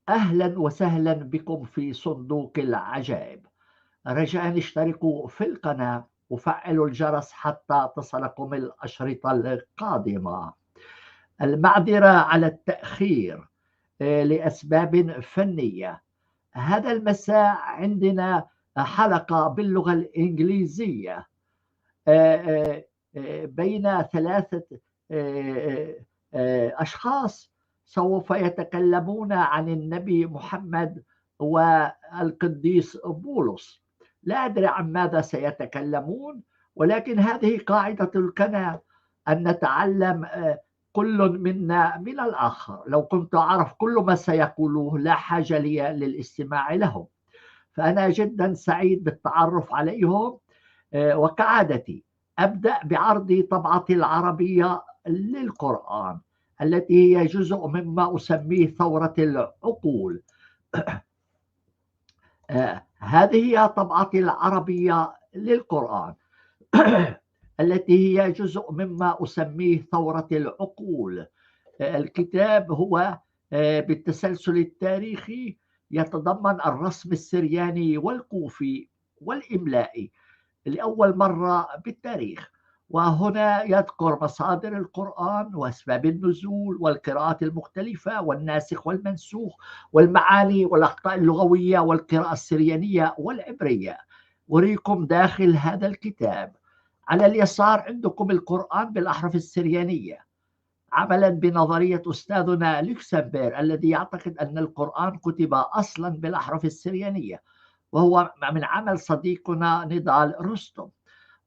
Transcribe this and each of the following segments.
أهلا وسهلا بكم في صندوق العجائب. رجاء اشتركوا في القناة وفعلوا الجرس حتى تصلكم الأشرطة القادمة. المعذرة على التأخير لأسباب فنية. هذا المساء عندنا حلقة باللغة الإنجليزية بين ثلاثة أشخاص سوف يتكلمون عن النبي محمد والقديس بولس. لا أدري عن ماذا سيتكلمون، ولكن هذه قاعدة القناة، أن نتعلم كل منا من الآخر. لو كنت أعرف كل ما سيقولوه لا حاجة لي للاستماع لهم، فأنا جدا سعيد بالتعرف عليهم. وكعادتي أبدأ بعرض طبعتي العربية للقرآن، التي هي جزء مما أسميه ثورة العقول. هذه هي طبعتي العربية للقرآن التي هي جزء مما أسميه ثورة العقول. الكتاب هو بالتسلسل التاريخي يتضمن الرسم السرياني والكوفي والإملائي لأول مرة بالتاريخ، وهنا يذكر مصادر القرآن وأسباب النزول والقراءات المختلفة والناسخ والمنسوخ والمعاني والأخطاء اللغوية والقراءة السريانية والعبرية. أريكم داخل هذا الكتاب. على اليسار عندكم القرآن بالأحرف السريانية، عملا بنظرية أستاذنا لوكسمبير الذي يعتقد أن القرآن كتب أصلا بالأحرف السريانية، وهو من عمل صديقنا نضال رستم.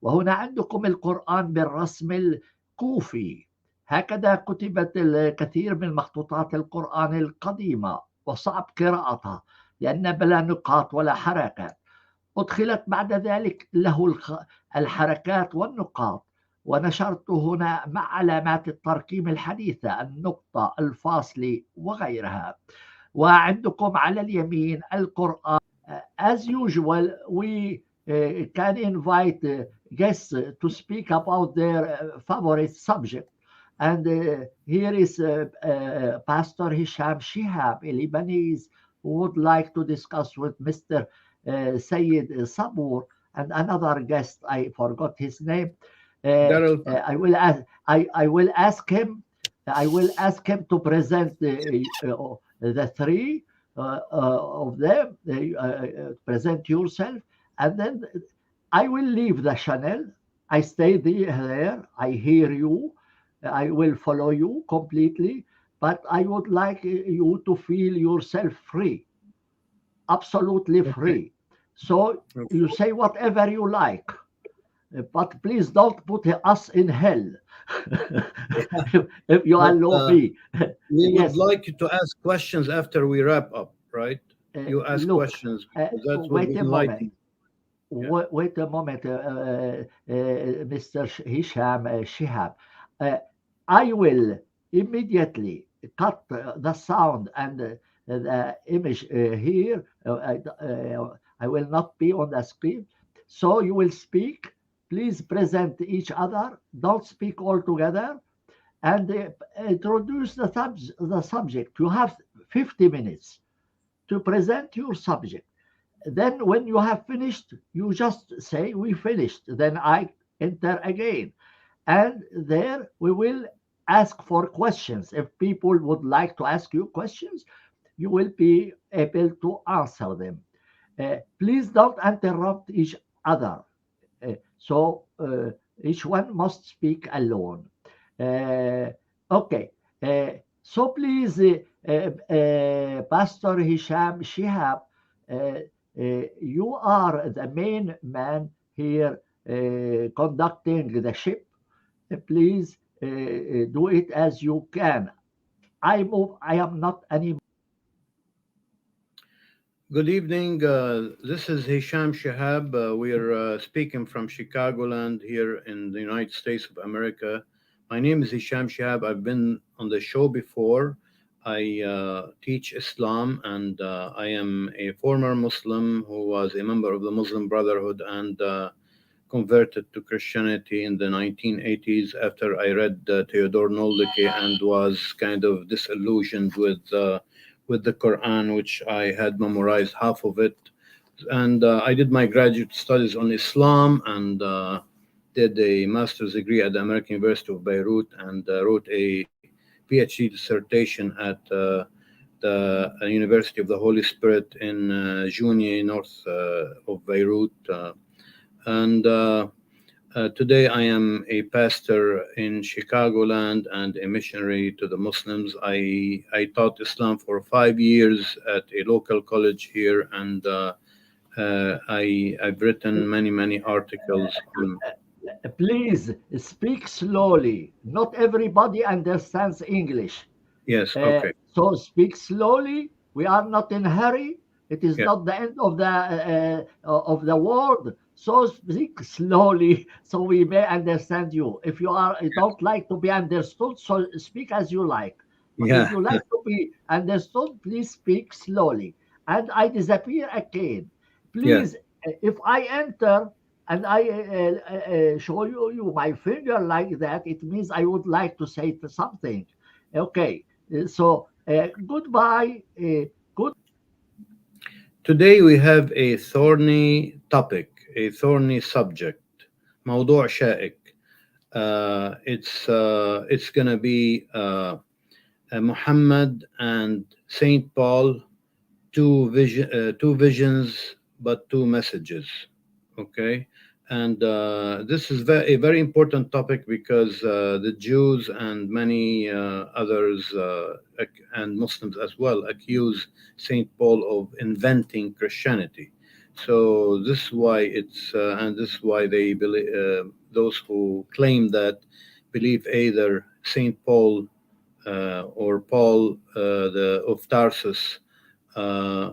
وهنا عندكم القرآن بالرسم الكوفي. هكذا كتبت الكثير من مخطوطات القرآن القديمة، وصعب قراءتها لأن بلا نقاط ولا حركات. أدخلت بعد ذلك له الحركات والنقاط، ونشرت هنا مع علامات الترقيم الحديثة، النقطة، الفاصل وغيرها. وعندكم على اليمين القرآن. As usual, we can invite guests to speak about their favorite subject. And here is Pastor Hisham Shehab, a Lebanese, who would like to discuss with Mr. Syed Saboor and another guest. I forgot his name. Darrel. I will ask him. I will ask him to present the three of them. Present yourself, and then I will leave the channel. I stay there. I hear you. I will follow you completely, but I would like you to feel yourself free, absolutely free. So you say whatever you like, but please don't put us in hell if you allow me. We Yes. would like you to ask questions after we wrap up, right? You ask Look, questions because that would wait be a moment. enlightening. Yeah. Wait a moment, Mr. Hisham Shihab. I will immediately cut the sound and the image here. I will not be on the screen. So you will speak. Please present each other. Don't speak all together. And introduce the subject. You have 50 minutes to present your subject. Then when you have finished, you just say, we finished. Then I enter again. And there we will ask for questions. If people would like to ask you questions, you will be able to answer them. Please don't interrupt each other. So each one must speak alone. Okay. So please, Pastor Hisham Shihab, you are the main man here conducting the ship. Please do it as you can. I am not any. Good evening. This is Hisham Shehab. We're speaking from Chicagoland here in the United States of America. My name is Hisham Shehab. I've been on the show before. I teach Islam, and I am a former Muslim who was a member of the Muslim Brotherhood and converted to Christianity in the 1980s after I read Theodore Noldeke and was kind of disillusioned with with the Quran, which I had memorized half of it. And I did my graduate studies on Islam and did a master's degree at the American University of Beirut and wrote a PhD dissertation at the University of the Holy Spirit in Jounieh, north of Beirut. And today I am a pastor in Chicagoland and a missionary to the Muslims. I taught Islam for 5 years at a local college here, and I've written many articles on. Please speak slowly. Not everybody understands English. Yes, okay. So speak slowly. We are not in hurry. It is Yeah, not the end of the world. So speak slowly, so we may understand you. If you don't like to be understood, so speak as you like. But if yeah, you like to be understood, please speak slowly. And I disappear again. yeah. Please, if I enter and I show you my finger like that, it means I would like to say something. Okay. So goodbye. Good. Today we have a thorny topic, a thorny subject. موضوع شائك. It's gonna be Muhammad and Saint Paul, two visions, but two messages. Okay, and this is a very important topic because the Jews and many others and Muslims as well accuse Saint Paul of inventing Christianity. So this is why and this is why they believe, those who claim that believe either Saint Paul or Paul the of Tarsus uh,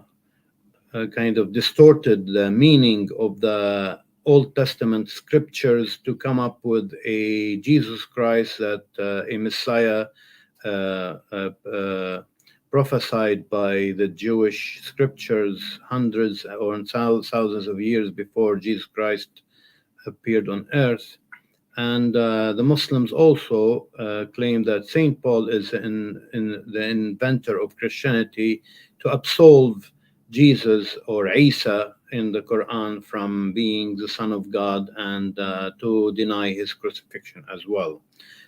kind of distorted the meaning of the Old Testament scriptures to come up with a Jesus Christ, that a Messiah uh, uh, uh, prophesied by the Jewish scriptures hundreds or thousands of years before Jesus Christ appeared on earth. And the Muslims also claim that Saint Paul is in the inventor of Christianity to absolve Jesus or Isa in the Quran from being the Son of God and to deny his crucifixion as well.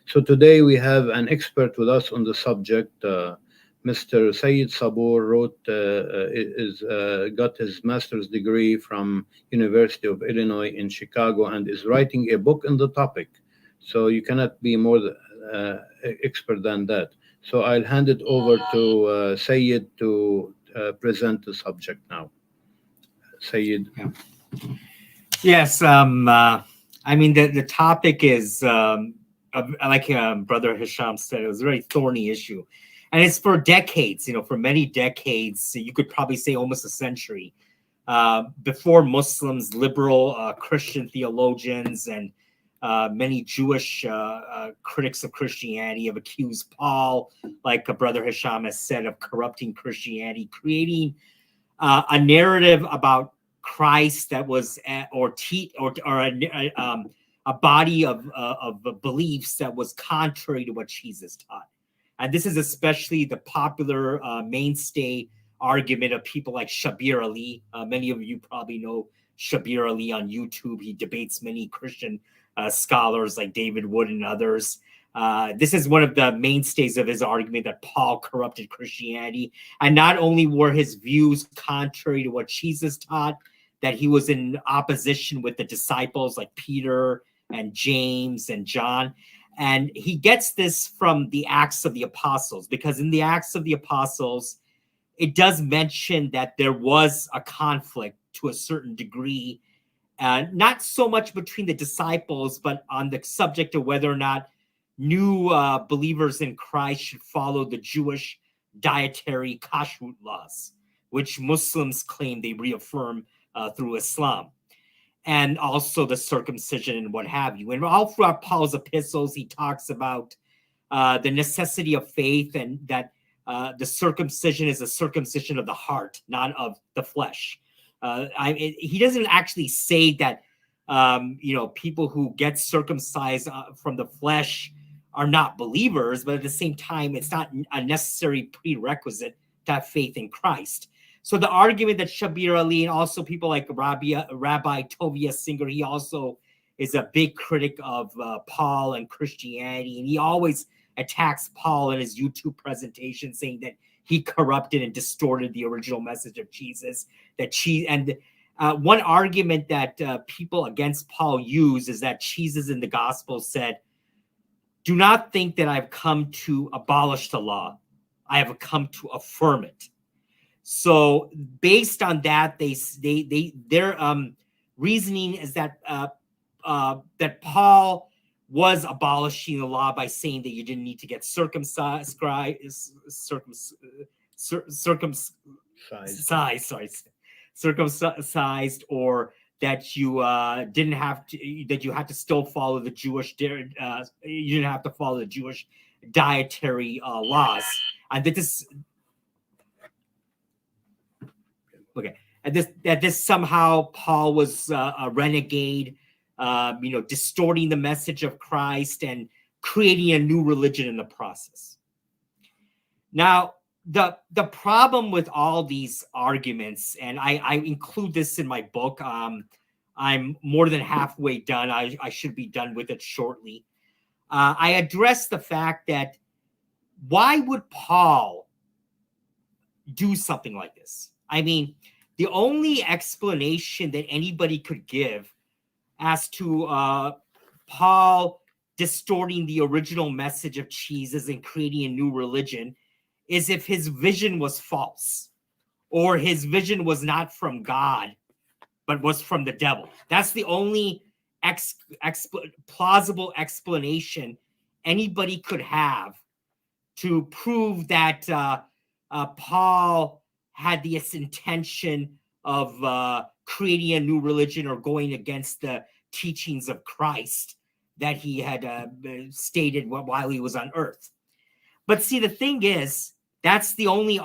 So today we have an expert with us on the subject. Mr. Syed Saboor got his master's degree from University of Illinois in Chicago and is writing a book on the topic. So you cannot be more expert than that. So I'll hand it over to Syed to present the subject now. Syed. Yeah. Yes. I mean, the topic is, like Brother Hisham said, it was a very thorny issue. And it's for decades, for many decades, you could probably say almost a century, before Muslims, liberal Christian theologians, and many Jewish critics of Christianity have accused Paul, like Brother Hisham has said, of corrupting Christianity, creating a narrative about Christ that was, a body of beliefs that was contrary to what Jesus taught. And this is especially the popular mainstay argument of people like Shabir Ali. Many of you probably know Shabir Ali on YouTube. He debates many Christian scholars like David Wood and others. This is one of the mainstays of his argument that Paul corrupted Christianity. And not only were his views contrary to what Jesus taught, that he was in opposition with the disciples like Peter and James and John. And he gets this from the Acts of the Apostles, because in the Acts of the Apostles, it does mention that there was a conflict to a certain degree, not so much between the disciples, but on the subject of whether or not new believers in Christ should follow the Jewish dietary kashrut laws, which Muslims claim they reaffirm through Islam, and also the circumcision and what have you. And all throughout Paul's epistles, he talks about the necessity of faith, and that the circumcision is a circumcision of the heart, not of the flesh. He doesn't actually say that people who get circumcised from the flesh are not believers, but at the same time, it's not a necessary prerequisite to have faith in Christ. So the argument that Shabir Ali and also people like Rabbi Tovia Singer, he also is a big critic of Paul and Christianity, and he always attacks Paul in his YouTube presentation, saying that he corrupted and distorted the original message of Jesus. One argument that people against Paul use is that Jesus in the gospel said, "Do not think that I've come to abolish the law. I have come to affirm it." So based on that, their reasoning is that that Paul was abolishing the law by saying that you didn't need to get circumcised, or that you didn't have to, that you had to still follow the Jewish, you didn't have to follow the Jewish dietary laws, and that this. Okay, and this somehow Paul was a renegade, distorting the message of Christ and creating a new religion in the process. Now, the problem with all these arguments, and I include this in my book. I'm more than halfway done. I should be done with it shortly. I address the fact that why would Paul do something like this? I mean, the only explanation that anybody could give as to Paul distorting the original message of Jesus and creating a new religion is if his vision was false, or his vision was not from God, but was from the devil. That's the only plausible explanation anybody could have to prove that Paul had this intention of creating a new religion or going against the teachings of Christ that he had stated while he was on earth. But see, the thing is, that's the only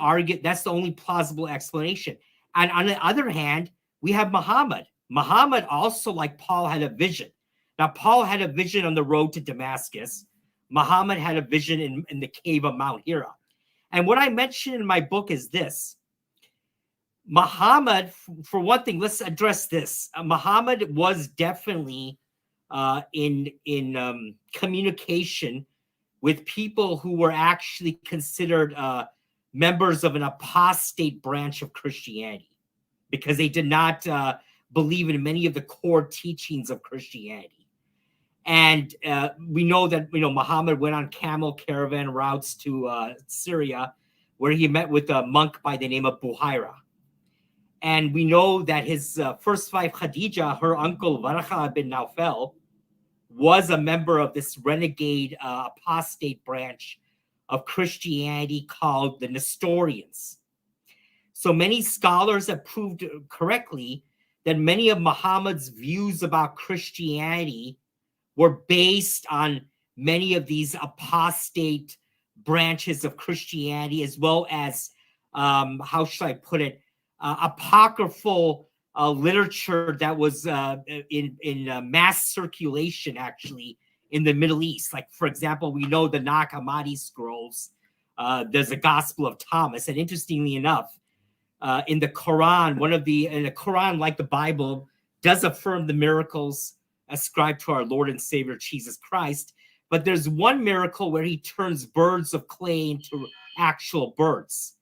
plausible explanation. And on the other hand, we have Muhammad. Muhammad also, like Paul, had a vision. Now, Paul had a vision on the road to Damascus. Muhammad had a vision in the cave of Mount Hira. And what I mentioned in my book is this. Muhammad, for one thing, let's address this. Muhammad was definitely in communication with people who were actually considered members of an apostate branch of Christianity, because they did not believe in many of the core teachings of Christianity. And we know that Muhammad went on camel caravan routes to Syria, where he met with a monk by the name of Buhaira. And we know that his first wife, Khadija, her uncle, Warqa bin Nawfal, was a member of this renegade apostate branch of Christianity called the Nestorians. So many scholars have proved correctly that many of Muhammad's views about Christianity were based on many of these apostate branches of Christianity, as well as, how should I put it, apocryphal literature that was in mass circulation, actually, in the Middle East. Like, for example, we know the Nag Hammadi scrolls. There's a Gospel of Thomas. And interestingly enough, in the Quran, in the Quran, like the Bible, does affirm the miracles ascribed to our Lord and Savior Jesus Christ. But there's one miracle where he turns birds of clay into actual birds.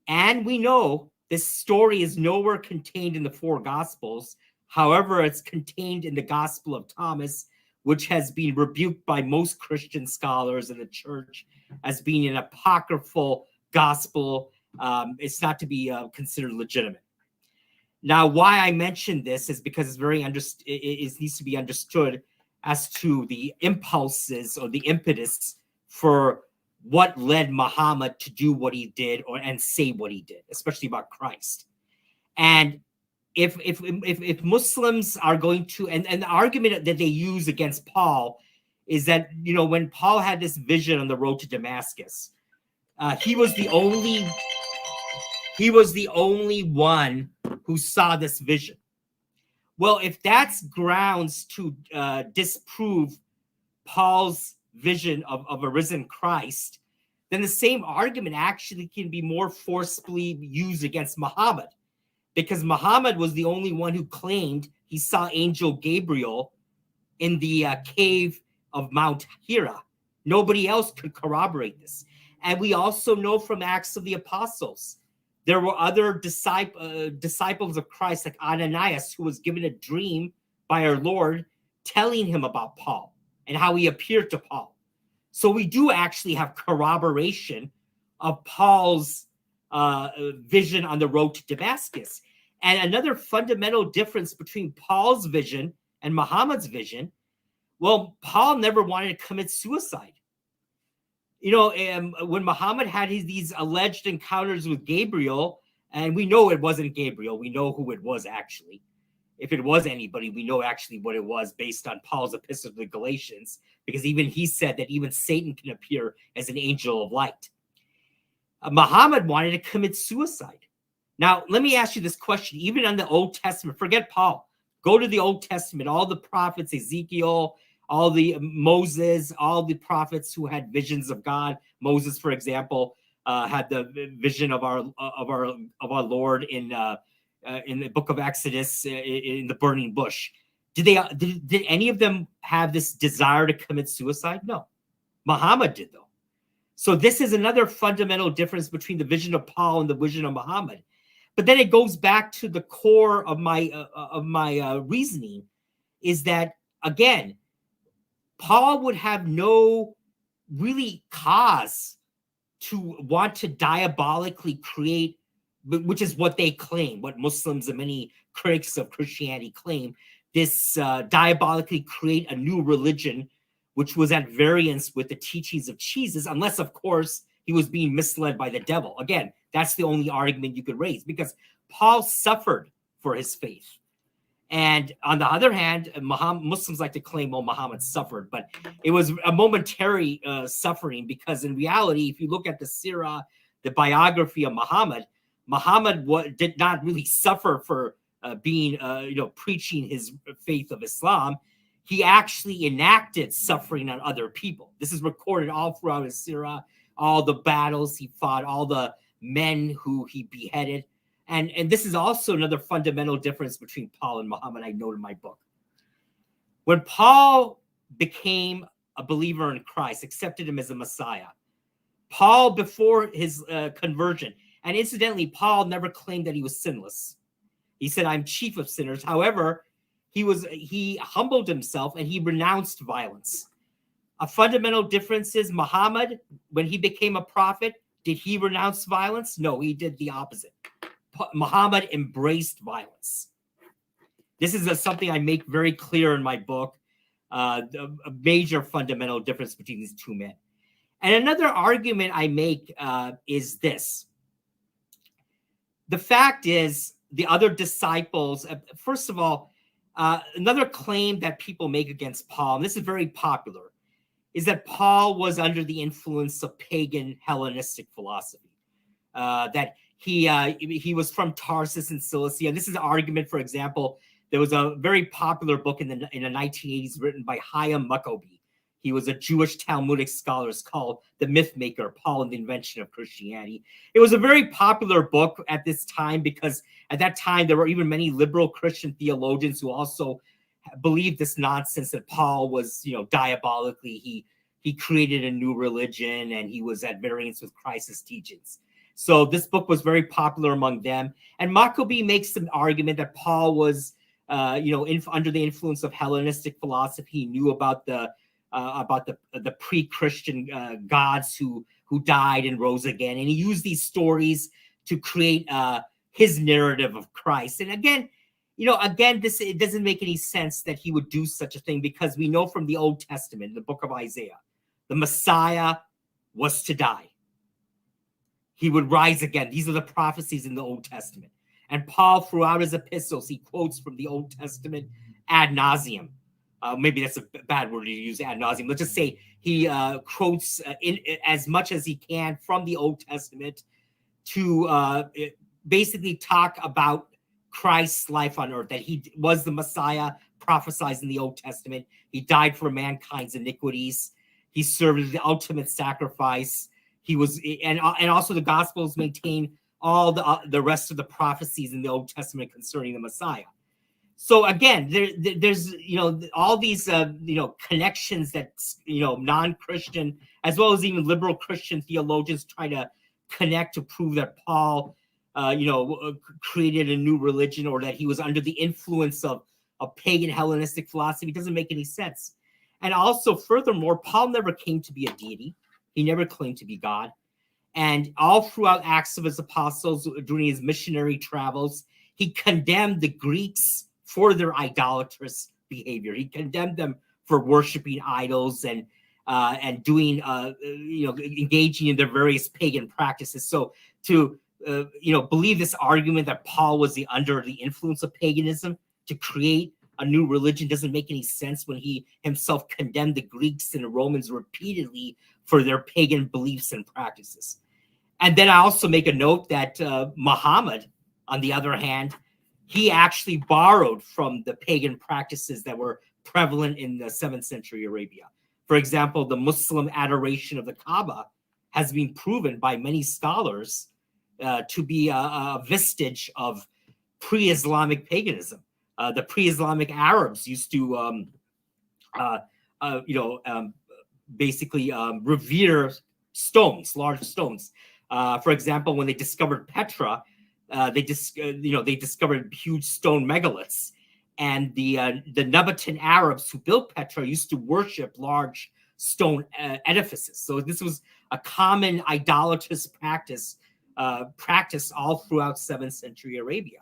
And we know this story is nowhere contained in the four Gospels. However, it's contained in the Gospel of Thomas, which has been rebuked by most Christian scholars in the church as being an apocryphal gospel. It's not to be considered legitimate. Now, why I mention this is because it needs to be understood as to the impulses or the impetus for what led Muhammad to do what he did and say what he did, especially about Christ. And if Muslims are going to, and the argument that they use against Paul is that, when Paul had this vision on the road to Damascus, he was the only one who saw this vision. Well, if that's grounds to disprove Paul's vision of a risen Christ, then the same argument actually can be more forcibly used against Muhammad, because Muhammad was the only one who claimed he saw Angel Gabriel in the cave of Mount Hira. Nobody else could corroborate this. And we also know from Acts of the Apostles, there were other disciples of Christ, like Ananias, who was given a dream by our Lord telling him about Paul and how he appeared to Paul. So we do actually have corroboration of Paul's vision on the road to Damascus. And another fundamental difference between Paul's vision and Muhammad's vision, well, Paul never wanted to commit suicide. You know, when Muhammad had these alleged encounters with Gabriel, and we know it wasn't Gabriel, we know who it was actually. If it was anybody, we know actually what it was based on Paul's epistle to the Galatians, because even he said that even Satan can appear as an angel of light. Muhammad wanted to commit suicide. Now, let me ask you this question. Even on the Old Testament, forget Paul. Go to the Old Testament, all the prophets, Ezekiel, all the Moses, all the prophets who had visions of God. Moses, for example, had the vision of our Lord in the book of Exodus in the burning bush. Did any of them have this desire to commit suicide? No. Muhammad did, though. So this is another fundamental difference between the vision of Paul and the vision of Muhammad. But then it goes back to the core of my reasoning, is that, again, Paul would have no really cause to want to diabolically create, which is what they claim, what Muslims and many critics of Christianity claim, this diabolically create a new religion which was at variance with the teachings of Jesus, unless, of course, he was being misled by the devil. Again, that's the only argument you could raise, because Paul suffered for his faith. And on the other hand, Muslims like to claim, well, Muhammad suffered, but it was a momentary suffering, because in reality, if you look at the Sirah, the biography of Muhammad, did not really suffer for being, preaching his faith of Islam. He actually enacted suffering on other people. This is recorded all throughout his Sirah, all the battles he fought, all the men who he beheaded. And this is also another fundamental difference between Paul and Muhammad, I note in my book. When Paul became a believer in Christ, accepted him as a Messiah, Paul, before his conversion, and incidentally, Paul never claimed that he was sinless. He said, I'm chief of sinners. However, he humbled himself and he renounced violence. A fundamental difference is Muhammad, when he became a prophet, did he renounce violence? No, he did the opposite. Muhammad embraced violence. This is something I make very clear in my book, a major fundamental difference between these two men. And another argument I make is this. The fact is, the other disciples, first of all, another claim that people make against Paul, and this is very popular, is that Paul was under the influence of pagan Hellenistic philosophy, that he was from Tarsus in Cilicia. This is an argument, for example, there was a very popular book in the 1980s written by Hisham. He was a Jewish Talmudic scholar. It's called The Myth Maker, Paul and the Invention of Christianity. It was a very popular book at this time, because at that time there were even many liberal Christian theologians who also believed this nonsense that Paul was, diabolically, he created a new religion and he was at variance with Christ's teachings. So this book was very popular among them. And Maccabee makes an argument that Paul was, under the influence of Hellenistic philosophy. He knew about the pre-Christian gods who died and rose again, and he used these stories to create his narrative of Christ. And again, it doesn't make any sense that he would do such a thing, because we know from the Old Testament, the book of Isaiah, the Messiah was to die. He would rise again. These are the prophecies in the Old Testament. And Paul, throughout his epistles, he quotes from the Old Testament ad nauseum. Maybe that's a bad word to use, ad nauseum. Let's just say he quotes in as much as he can from the Old Testament to basically talk about Christ's life on earth, that he was the Messiah prophesied in the Old Testament. He died for mankind's iniquities. He served as the ultimate sacrifice. he was, and also the Gospels maintain all the rest of the prophecies in the Old Testament concerning the Messiah. So again, there's all these connections that non-Christian as well as even liberal Christian theologians try to connect to prove that Paul created a new religion, or that he was under the influence of a pagan Hellenistic philosophy. It doesn't make any sense. And also, furthermore, Paul never came to be a deity. He never claimed to be God. And all throughout Acts of his Apostles, during his missionary travels, he condemned the Greeks for their idolatrous behavior. He condemned them for worshiping idols and doing, engaging in their various pagan practices. So to believe this argument that Paul was under the influence of paganism to create a new religion doesn't make any sense when he himself condemned the Greeks and the Romans repeatedly for their pagan beliefs and practices. And then I also make a note that Muhammad, on the other hand, he actually borrowed from the pagan practices that were prevalent in the 7th century Arabia. For example, the Muslim adoration of the Kaaba has been proven by many scholars to be a vestige of pre-Islamic paganism. The pre-Islamic Arabs used to, basically revere stones, large stones. For example, when they discovered Petra, they discovered huge stone megaliths, and the Nabatean Arabs who built Petra used to worship large stone edifices. So this was a common idolatrous practice all throughout 7th century Arabia.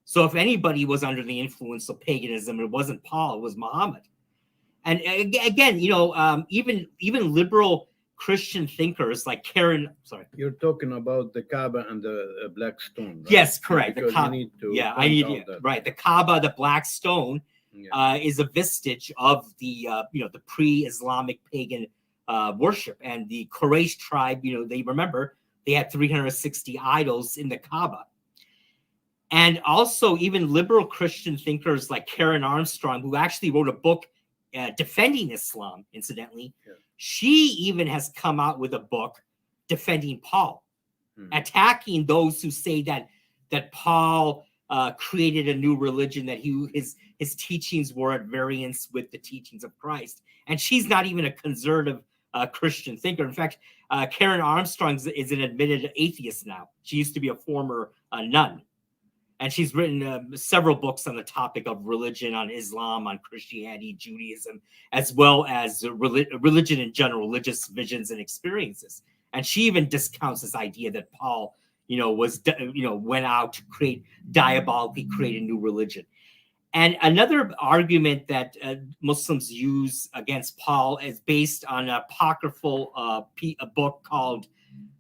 So if anybody was under the influence of paganism, it wasn't Paul, it was Muhammad. And again, even liberal Christian thinkers like You're talking about the Kaaba and the black stone, right? Yes, correct. Because the Kaaba, you need to right. The Kaaba, the black stone, is a vestige of the the pre-Islamic pagan worship. And the Quraysh tribe, they had 360 idols in the Kaaba. And also even liberal Christian thinkers like Karen Armstrong, who actually wrote a book defending Islam, incidentally. Yeah. She even has come out with a book defending Paul, attacking those who say that Paul created a new religion, that his teachings were at variance with the teachings of Christ. And she's not even a conservative Christian thinker. In fact, Karen Armstrong is an admitted atheist now. She used to be a former nun. And she's written several books on the topic of religion, on Islam, on Christianity, Judaism, as well as religion in general, religious visions and experiences. And she even discounts this idea that Paul, went out to diabolically create a new religion. And another argument that Muslims use against Paul is based on an apocryphal a book called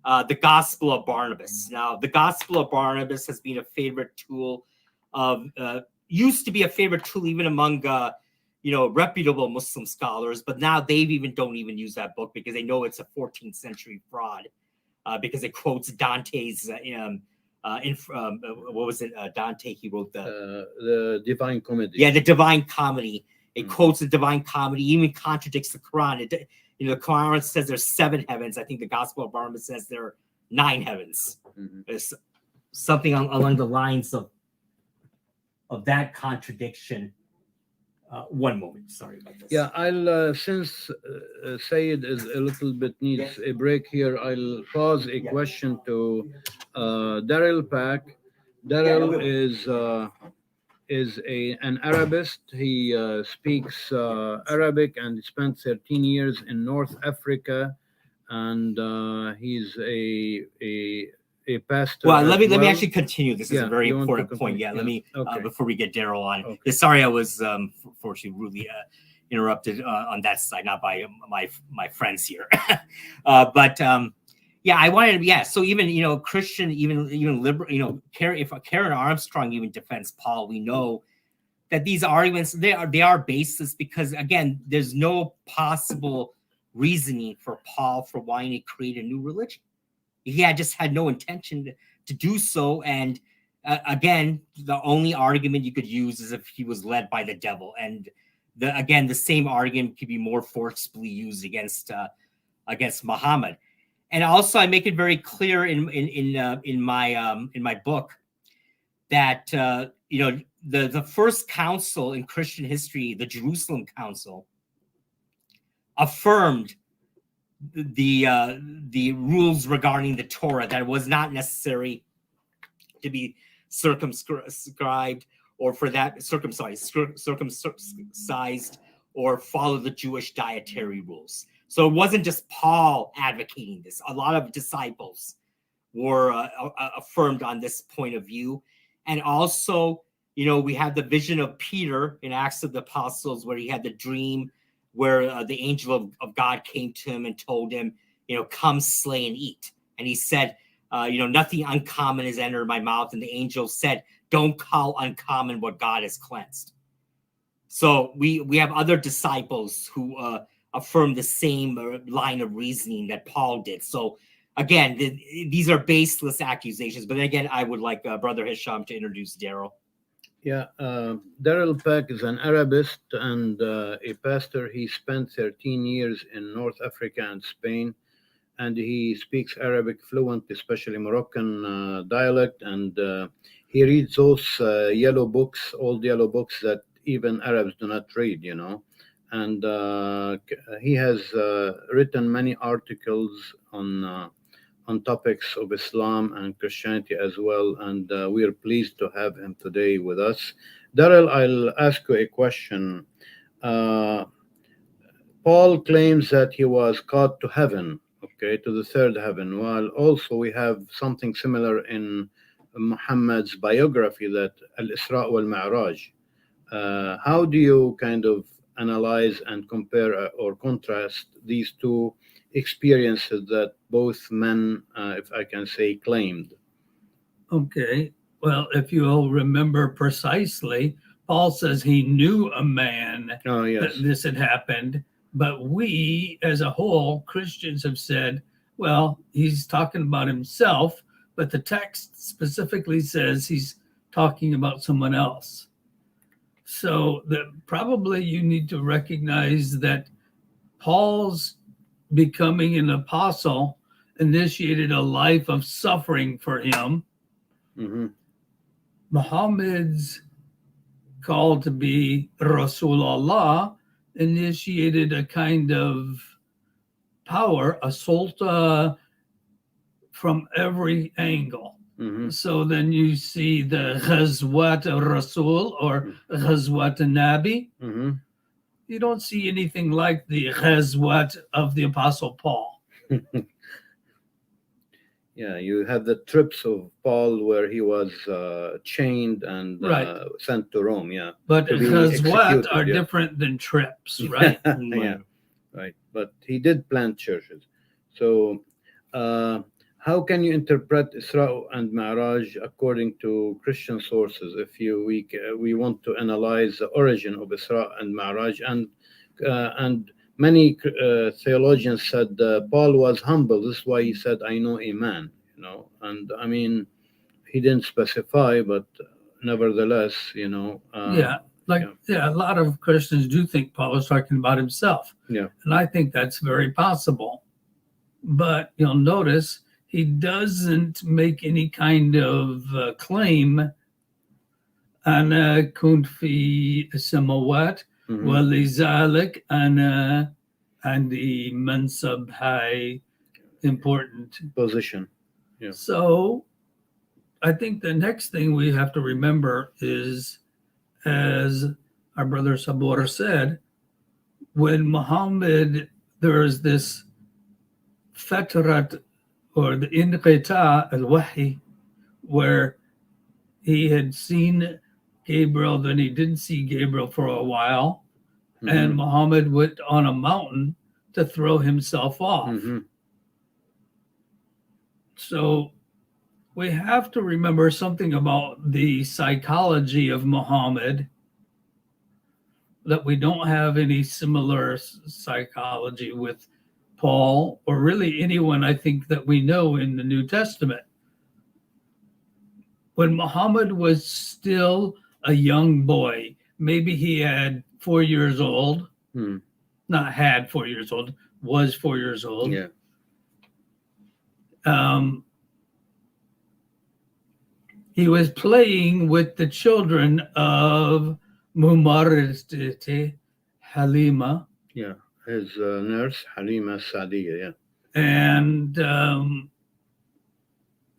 The Gospel of Barnabas. Now, the Gospel of Barnabas has been a favorite tool used to be a favorite tool even among, reputable Muslim scholars, but now they don't even use that book because they know it's a 14th century fraud because it quotes Dante's, what was it? Dante, he wrote the Divine Comedy. Yeah, the Divine Comedy. It quotes the Divine Comedy, even contradicts the Quran. The Quran says there's 7 heavens. I think the Gospel of Barnabas says there are 9 heavens. It's something along the lines of that contradiction. One moment, sorry about this. Yeah, I'll since Syed is a little bit needs a break here, I'll pose a question to Darrel Pack. Darrel is an Arabist. He speaks Arabic and spent 13 years in North Africa, and he's a pastor. Well, let me actually continue. This is a very important point. Let me before we get Darrel on. Okay. Sorry, I was unfortunately rudely interrupted on that side, not by my friends here. I wanted so even Christian, even liberal, if Karen Armstrong even defends Paul, we know that these arguments they are baseless because again, there's no possible reasoning for Paul for wanting to create a new religion. He just had no intention to do so. And again, the only argument you could use is if he was led by the devil. And the same argument could be more forcibly used against Muhammad. And also, I make it very clear in my book that the first council in Christian history, the Jerusalem Council, affirmed the rules regarding the Torah, that it was not necessary to be circumscribed or for that circumcised or follow the Jewish dietary rules. So it wasn't just Paul advocating this. A lot of disciples were affirmed on this point of view. And also, we have the vision of Peter in Acts of the Apostles, where he had the dream where the angel of God came to him and told him, come slay and eat. And he said, nothing uncommon has entered my mouth. And the angel said, don't call uncommon what God has cleansed. So we have other disciples who affirm the same line of reasoning that Paul did. So again, these are baseless accusations. But again, I would like Brother Hisham to introduce Darrel. Yeah, Darrel Peck is an Arabist and a pastor. He spent 13 years in North Africa and Spain, and he speaks Arabic fluent, especially Moroccan dialect, and he reads those yellow books, old yellow books that even Arabs do not read, and he has written many articles on topics of Islam and Christianity as well, and we are pleased to have him today with us. Darrel, I'll ask you a question. Paul claims that he was caught to heaven, to the third heaven, while also we have something similar in Muhammad's biography, that Al-Isra wal-Mi'raj. How do you kind of analyze and compare or contrast these two experiences that both men, if I can say, claimed? Okay. Well, if you'll remember precisely, Paul says he knew a man that this had happened, but we as a whole, Christians, have said, well, he's talking about himself, but the text specifically says he's talking about someone else. So probably you need to recognize that Paul's becoming an apostle initiated a life of suffering for him. Mm-hmm. Muhammad's call to be Rasulullah initiated a kind of power, a sulta from every angle. Mm-hmm. So then you see the Ghazwat Rasul or Ghazwat Nabi. Mm-hmm. You don't see anything like the Ghazwat of the Apostle Paul. Yeah, you have the trips of Paul where he was chained and sent to Rome. Yeah, but Ghazwat are different than trips, right? Yeah, right. But he did plant churches. So how can you interpret Isra and Mi'raj according to Christian sources? If we want to analyze the origin of Isra and Mi'raj, and many theologians said Paul was humble. This is why he said, "I know a man," And I mean, he didn't specify, but nevertheless, a lot of Christians do think Paul was talking about himself. Yeah, and I think that's very possible. But you'll notice he doesn't make any kind of claim. Ana kunt fi samawat walizalik ana andi mansab high important position. Yeah. So I think the next thing we have to remember is, as our brother Saboor said, when Muhammad, there is this fatrat or the inqita al-wahi, where he had seen Gabriel, then he didn't see Gabriel for a while, and Muhammad went on a mountain to throw himself off. So we have to remember something about the psychology of Muhammad, that we don't have any similar psychology with Paul, or really anyone I think that we know in the New Testament. When Muhammad was still a young boy, maybe he had 4 years old, not had 4 years old, was 4 years old. Yeah. he was playing with the children of Mumarristete Halima. Yeah, his nurse Halima Saadiya. Yeah, and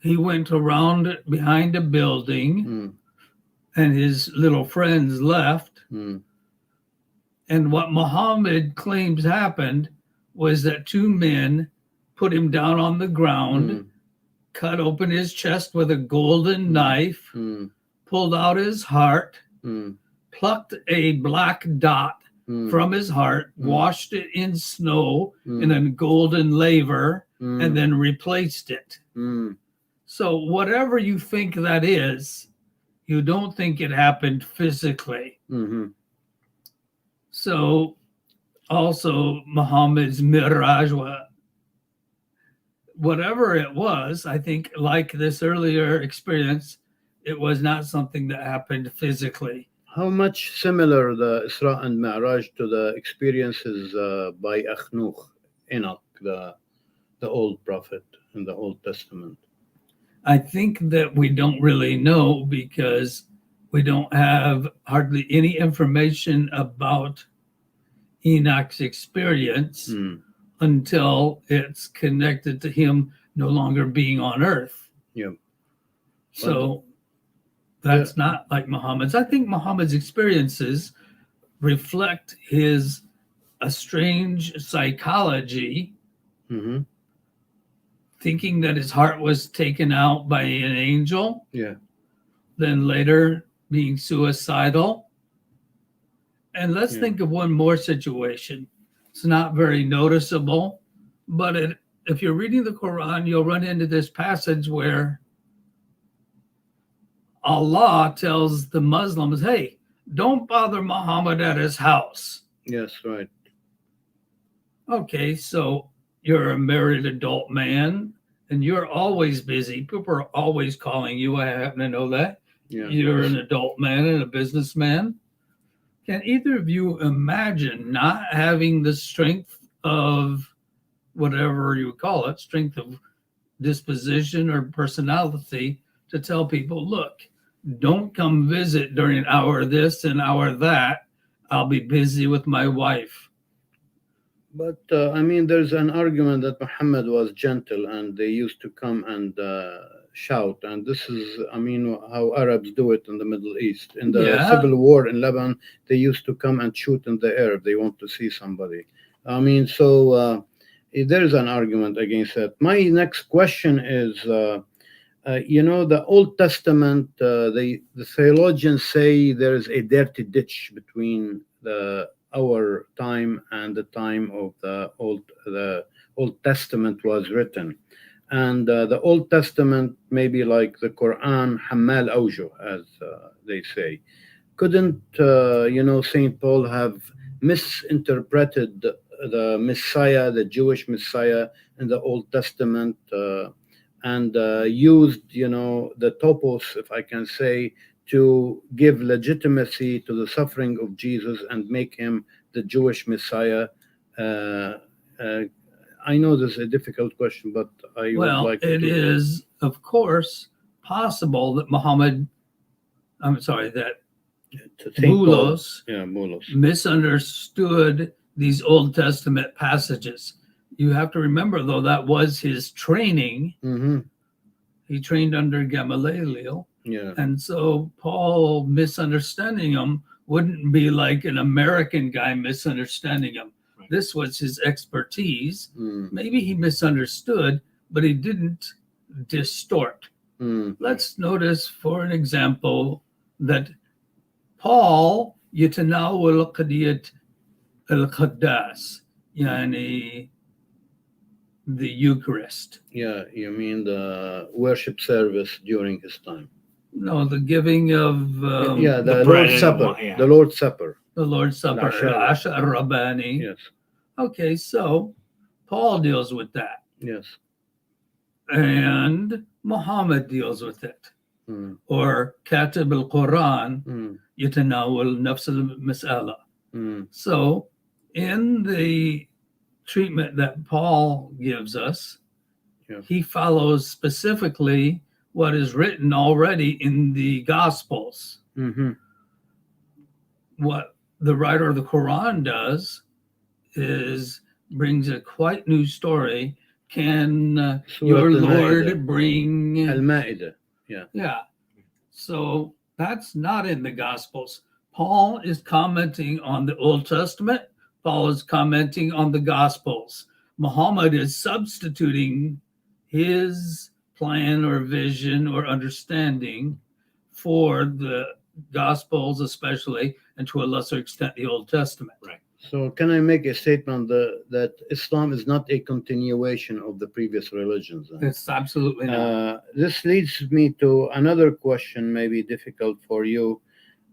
he went around behind a building, and his little friends left. And what Muhammad claims happened was that two men put him down on the ground, cut open his chest with a golden knife, pulled out his heart, plucked a black dot from his heart, washed it in snow in a golden laver, and then replaced it. So whatever you think that is, you don't think it happened physically. So also Muhammad's Miraj, whatever it was, I think like this earlier experience, it was not something that happened physically. How much similar the Isra and Mi'raj to the experiences by Enoch, the old prophet in the Old Testament? I think that we don't really know because we don't have hardly any information about Enoch's experience until it's connected to him no longer being on earth. Yeah. So that's not like Muhammad's. I think Muhammad's experiences reflect his strange psychology, thinking that his heart was taken out by an angel. Yeah. Then later being suicidal. And let's think of one more situation. It's not very noticeable, but if you're reading the Quran, you'll run into this passage where Allah tells the Muslims, hey, don't bother Muhammad at his house. Yes, right. Okay, so you're a married adult man and you're always busy. People are always calling you. I happen to know that. Yeah. You're an adult man and a businessman. Can either of you imagine not having the strength of whatever you call it, strength of disposition or personality to tell people, look, don't come visit during an hour this and hour that. I'll be busy with my wife. But I mean, there's an argument that Muhammad was gentle and they used to come and shout. And this is, I mean, how Arabs do it in the Middle East. In the civil war in Lebanon, they used to come and shoot in the air if they want to see somebody. I mean, so there's an argument against that. My next question is, the Old Testament, the theologians say there is a dirty ditch between our time and the time of the Old Testament was written. And the Old Testament, maybe like the Quran, Hammal Awjuh, as they say. Couldn't, St. Paul have misinterpreted the Messiah, the Jewish Messiah in the Old Testament, and used, the topos, if I can say, to give legitimacy to the suffering of Jesus and make him the Jewish Messiah? I know this is a difficult question, but I would like to. It is, of course, possible that Boulos misunderstood these Old Testament passages. You have to remember, though, that was his training. He trained under Gamaliel. Yeah. And so Paul misunderstanding him wouldn't be like an American guy misunderstanding him. Right. This was his expertise. Maybe he misunderstood, but he didn't distort. Let's notice, for an example, that Paul يتناول قضية القداس, يعني the Eucharist. Yeah, you mean the worship service during his time? No, the giving of the Lord's Supper. The Lord's Supper. The Lord's Supper. Asha Rabbani. Yes. Okay, so Paul deals with that. Yes. And Muhammad deals with it. Or Katib al-Quran يتناول نفس المسألة. So in the treatment that Paul gives us he follows specifically what is written already in the Gospels. What the writer of the Quran does is brings a quite new story. Can your Lord bring Al-Ma'idah? Yeah. So that's not in the Gospels. Paul is commenting on the Old Testament. Paul is commenting on the Gospels. Muhammad is substituting his plan or vision or understanding for the Gospels, especially, and to a lesser extent, the Old Testament. Right. So can I make a statement that Islam is not a continuation of the previous religions? It's absolutely not. This leads me to another question, maybe difficult for you.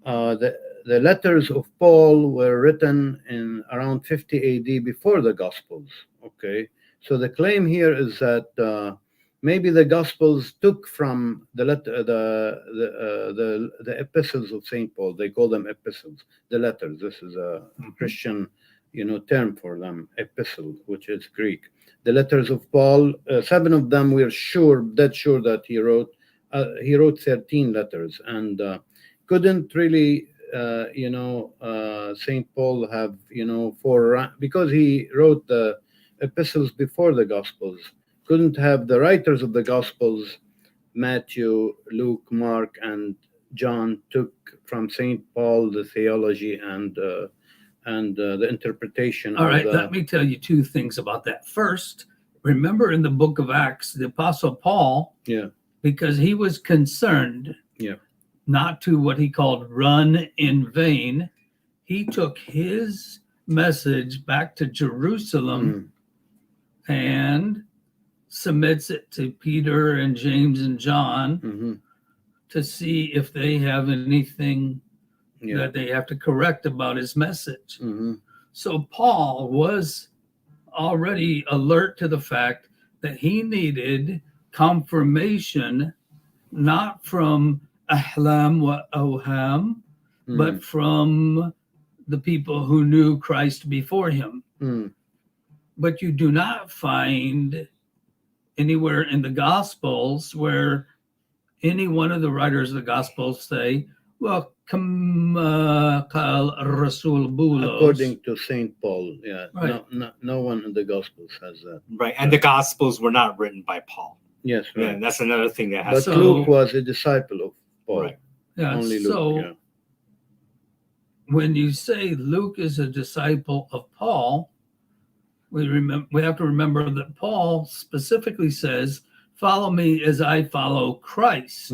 The letters of Paul were written in around 50 AD before the Gospels. Okay, so the claim here is that maybe the Gospels took from the epistles of Saint Paul. They call them epistles, the letters. This is a Christian, term for them, epistle, which is Greek. The letters of Paul, 7 of them we're dead sure that he wrote. He wrote 13 letters, and couldn't really, Saint Paul have, because he wrote the epistles before the Gospels. Couldn't have the writers of the Gospels, Matthew, Luke, Mark, and John, took from Saint Paul the theology and the interpretation. All right, let me tell you 2 things about that. First, remember in the book of Acts, the Apostle Paul, because he was concerned not to what he called run in vain, he took his message back to Jerusalem and submits it to Peter and James and John to see if they have anything that they have to correct about his message. So Paul was already alert to the fact that he needed confirmation, not from ahlam wa awham, but from the people who knew Christ before him. But you do not find anywhere in the Gospels where any one of the writers of the Gospels say, well, Rasul Bulos. According to Saint Paul, right. No one in the Gospels has that. Right, and the Gospels were not written by Paul. Yes, right. Yeah, that's another thing that has. But Luke was a disciple of Paul. Right. Yeah. Only Luke. So when you say Luke is a disciple of Paul, we have to remember that Paul specifically says, "Follow me as I follow Christ."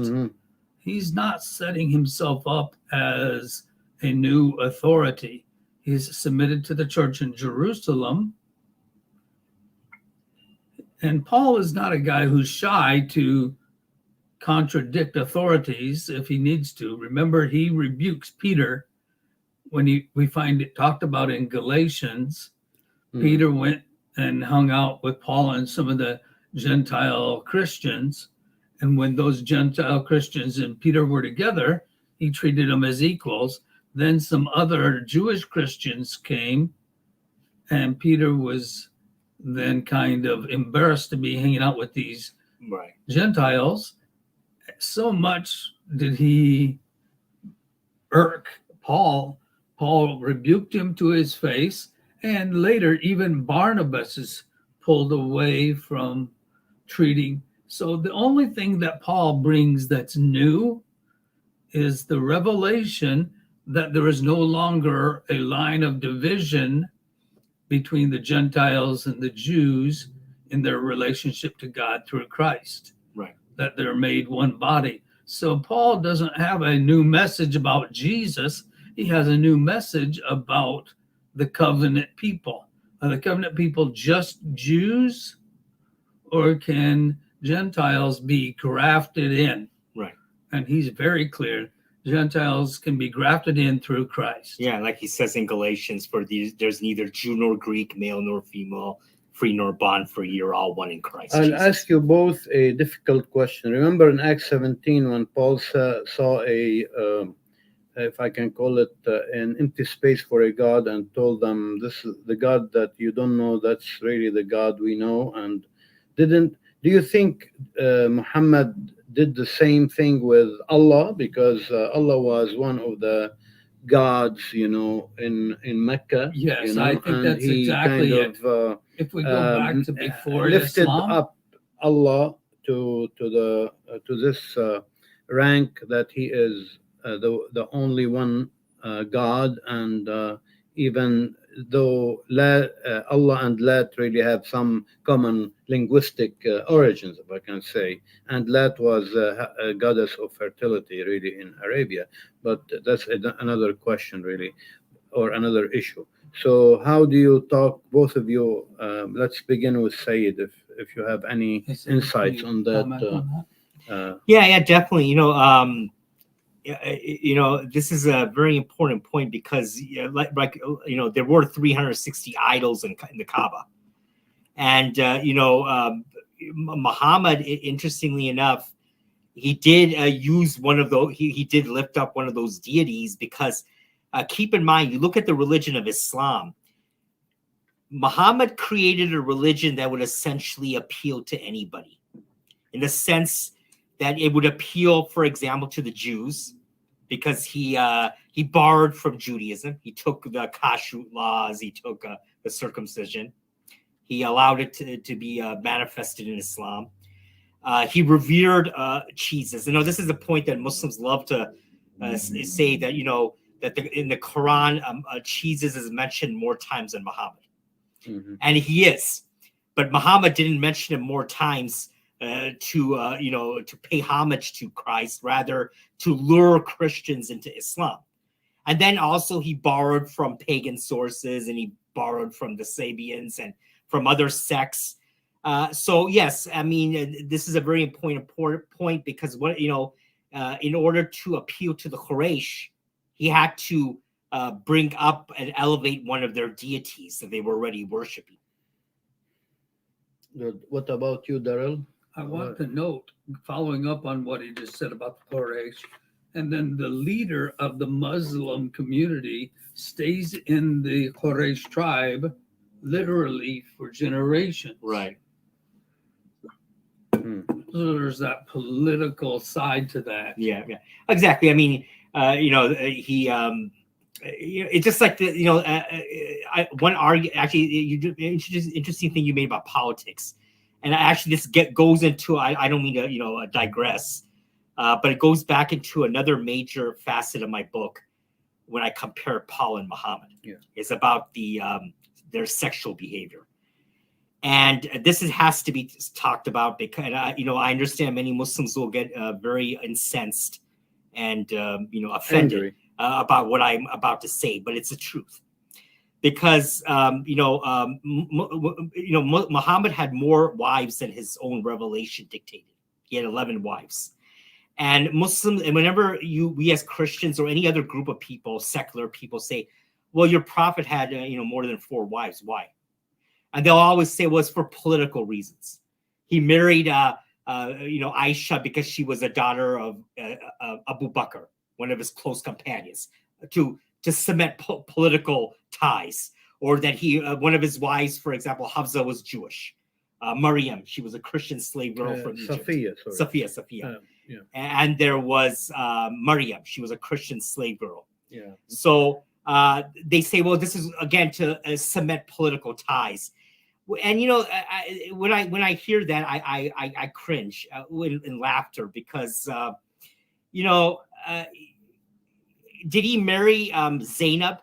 He's not setting himself up as a new authority. He's submitted to the church in Jerusalem. And Paul is not a guy who's shy to contradict authorities if he needs to. Remember, he rebukes Peter when we find it talked about in Galatians. Peter went and hung out with Paul and some of the Gentile Christians. And when those Gentile Christians and Peter were together, he treated them as equals. Then some other Jewish Christians came, and Peter was then kind of embarrassed to be hanging out with these Gentiles. So much did he irk Paul. Paul rebuked him to his face, and later even Barnabas is pulled away from treating. So the only thing that Paul brings that's new is the revelation that there is no longer a line of division between the Gentiles and the Jews in their relationship to God through Christ. Right. That they're made one body. So Paul doesn't have a new message about Jesus. He has a new message about the covenant people. Are the covenant people just Jews, or can Gentiles be grafted in? Right. And he's very clear. Gentiles can be grafted in through Christ. Yeah, like he says in Galatians, there's neither Jew nor Greek, male nor female, free nor bond, for you're all one in Christ. I'll Jesus. ask you both a difficult question. Remember in Acts 17 when Paul saw if I can call it, an empty space for a God, and told them, this is the God that you don't know, that's really the God we know. And do Do you think Muhammad did the same thing with Allah? Because Allah was one of the gods, in Mecca. Yes, I think and that's he exactly kind it. of If we go back to before lifted Islam, up Allah to this rank that he is the only one God, and even though Allah and Lat really have some common linguistic origins, if I can say, and Lat was a goddess of fertility, really, in Arabia, but that's another question, really, or another issue. So, how do you talk, both of you? Let's begin with Syed, if you have any insights on that. Yeah, definitely. This is a very important point because, there were 360 idols in the Kaaba, and Muhammad, interestingly enough, he did use one of those. He did lift up one of those deities because, keep in mind, you look at the religion of Islam. Muhammad created a religion that would essentially appeal to anybody, in the sense that it would appeal, for example, to the Jews, because he borrowed from Judaism. He took the kashrut laws, he took the circumcision, he allowed it to be manifested in Islam. He revered cheeses. This is a point that Muslims love to say, that that in the Quran, cheeses is mentioned more times than Muhammad, and he is, but Muhammad didn't mention it more times to pay homage to Christ, rather to lure Christians into Islam. And then also he borrowed from pagan sources, and he borrowed from the Sabians and from other sects. So yes, I mean, this is a very important point, because in order to appeal to the Quraysh, he had to bring up and elevate one of their deities that they were already worshiping. Good. What about you, Darrel? I want to note, following up on what he just said about the Quraysh, and then the leader of the Muslim community stays in the Quraysh tribe literally for generations. Right. So there's that political side to that. Yeah, exactly. I mean, he it's just like interesting thing you made about politics, and actually this goes into, I don't mean to digress, but it goes back into another major facet of my book when I compare Paul and Muhammad. It's about their sexual behavior, and this has to be talked about, because I understand many Muslims will get very incensed and offended about what I'm about to say, but it's the truth. Because Muhammad had more wives than his own revelation dictated. He had 11 wives. And Muslims, and whenever we as Christians or any other group of people, secular people, say, well, your prophet had more than 4 wives. Why? And they'll always say, well, it's for political reasons. He married Aisha because she was a daughter of Abu Bakr, one of his close companions, to cement political ties. Or that one of his wives, for example, Hafsa, was Jewish. Maryam, she was a Christian slave girl from Egypt. Safiya. Yeah. And there was Maryam, she was a Christian slave girl. Yeah. So they say, well, this is again to cement political ties. And when I hear that, I cringe in laughter, because did he marry Zainab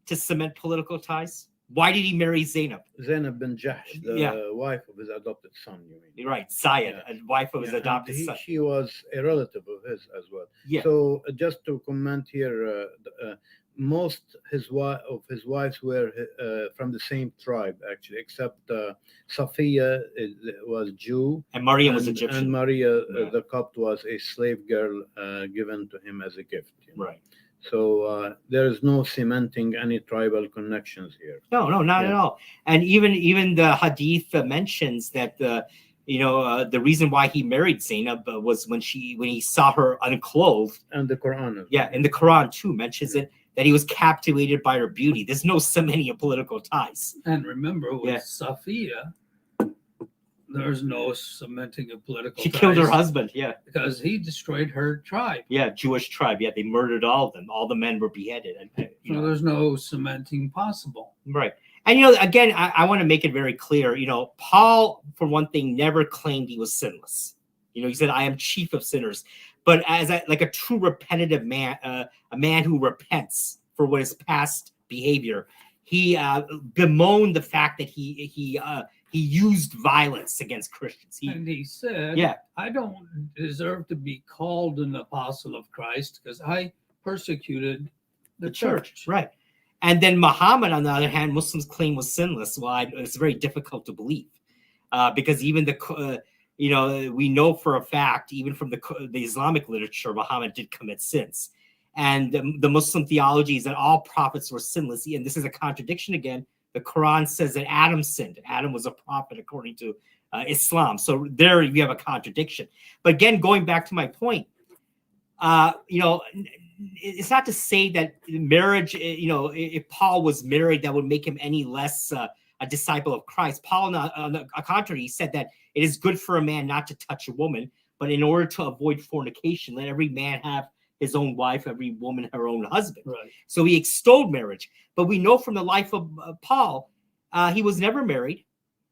to cement political ties? Why did he marry Zainab? Zainab bin Jahsh, the wife of his adopted son, you mean? You're right, Syed, a wife of his adopted son. She was a relative of his as well. Yeah. So just to comment here, most of his wives were from the same tribe, actually, except Safiya was Jew, and Maryam was Egyptian, and Maria, the Copt, was a slave girl given to him as a gift. Right. So there is no cementing any tribal connections here. No, not at all. And even the Hadith mentions that the reason why he married Zainab was when he saw her unclothed. And the Quran. And the Quran too mentions it, that he was captivated by her beauty. There's no cementing of political ties. And remember, with Safiya, there's no cementing of political She ties killed her husband, yeah. because he destroyed her tribe. Yeah, Jewish tribe. Yeah, they murdered all of them. All the men were beheaded. And, So there's no cementing possible. Right. And, again, I want to make it very clear, Paul, for one thing, never claimed he was sinless. He said, I am chief of sinners. But as like a true repentative man, a man who repents for what his past behavior, he bemoaned the fact that he used violence against Christians. And he said, yeah, I don't deserve to be called an apostle of Christ because I persecuted the church. Right. And then Muhammad, on the other hand, Muslims claim was sinless. Well, it's very difficult to believe because even we know for a fact, even from the Islamic literature, Muhammad did commit sins. And the Muslim theology is that all prophets were sinless. And this is a contradiction again. The Quran says that Adam sinned. Adam was a prophet according to Islam. So there you have a contradiction. But again, going back to my point, it's not to say that marriage, if Paul was married, that would make him any less a disciple of Christ. Paul, on the contrary, he said that it is good for a man not to touch a woman, but in order to avoid fornication, let every man have his own wife, every woman her own husband. Right. So he extolled marriage. But we know from the life of Paul, he was never married.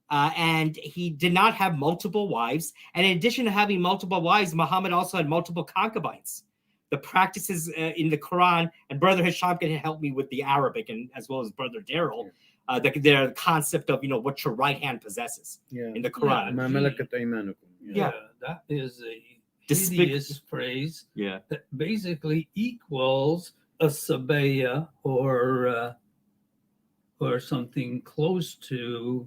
And he did not have multiple wives. And in addition to having multiple wives, Muhammad also had multiple concubines. The practices in the Quran, and Brother Hisham can help me with the Arabic, and as well as Brother Darrel, the concept of what your right hand possesses in the Quran. Yeah, that is a hideous phrase that basically equals a sabaya or something close to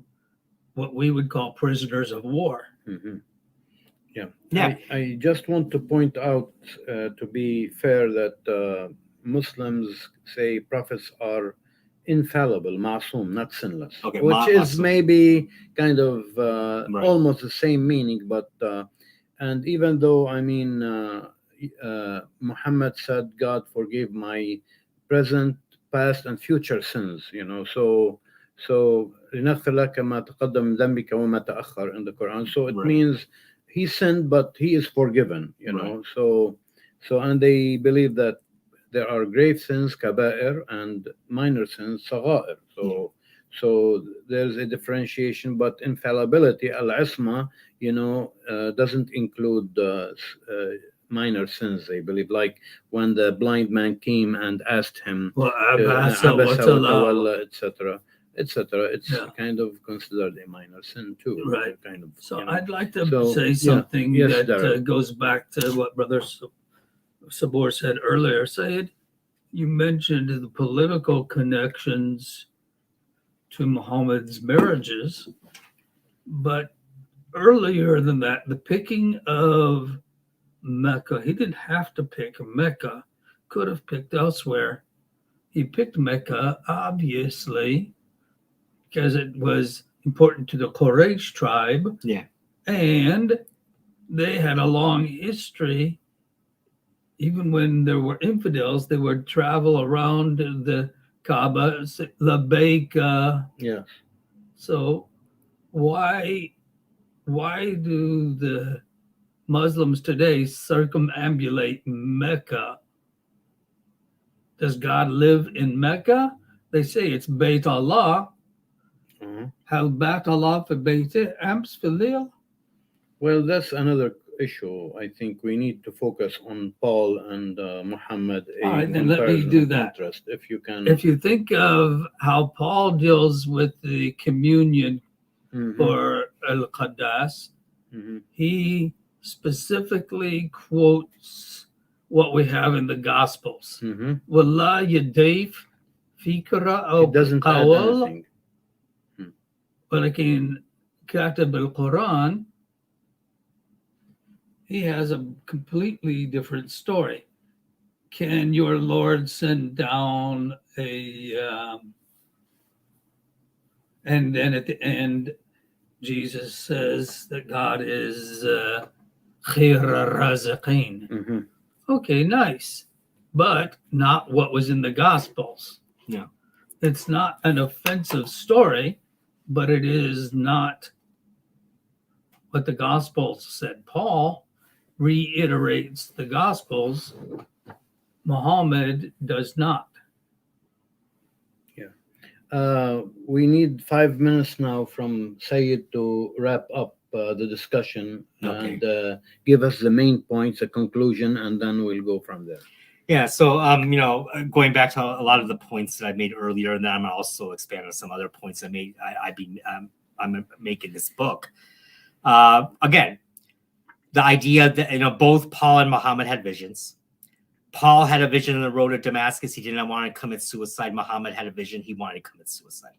what we would call prisoners of war. Mm-hmm. Yeah. I just want to point out, to be fair, that Muslims say prophets are infallible, ma'soom, not sinless, which is maybe kind of almost the same meaning. But and even though Muhammad said, God forgive my present, past, and future sins, so لنغفر لك ما تقدم من ذنبك وما تأخر in the Quran. So it means he sinned, but he is forgiven, So and they believe that there are grave sins, kaba'ir, and minor sins, sagha'ir. So there's a differentiation, but infallibility, al-isma, doesn't include minor sins, they believe. Like when the blind man came and asked him, etc. It's kind of considered a minor sin too. Right. So I'd like to say something that goes back to what Brother Saboor said earlier. Syed, you mentioned the political connections to Muhammad's marriages, but earlier than that, the picking of Mecca, he didn't have to pick Mecca, could have picked elsewhere. He picked Mecca, obviously, because it was important to the Quraysh tribe. Yeah. And they had a long history. Even when there were infidels, they would travel around the Kaaba, Labbaik. So why do the Muslims today circumambulate Mecca? Does God live in Mecca? They say it's Beit Allah. Hal Beit Allah fi Beitih Ams Filil. Well, that's another issue. I think we need to focus on Paul and Muhammad. All right, then let me do that. If you can. If you think of how Paul deals with the communion for Al-Qaddas, he specifically quotes what we have in the Gospels. Wallah yadayf fikra aw qawl. ولكن كاتب القرآن, he has a completely different story. Can your Lord send down and then at the end, Jesus says that God is خير الرازقين. Okay, nice. But not what was in the Gospels. No. It's not an offensive story, but it is not what the Gospels said. Paul reiterates the Gospels. Muhammad does not. We need 5 minutes now from Syed to wrap up the discussion and give us the main points, a conclusion, and then we'll go from there. Yeah, so going back to a lot of the points that I made earlier, and then I'm also expand on some other points I made. I'm making this book. Again, the idea that both Paul and Muhammad had visions. Paul had a vision on the road to Damascus. He did not want to commit suicide. Muhammad had a vision. He wanted to commit suicide.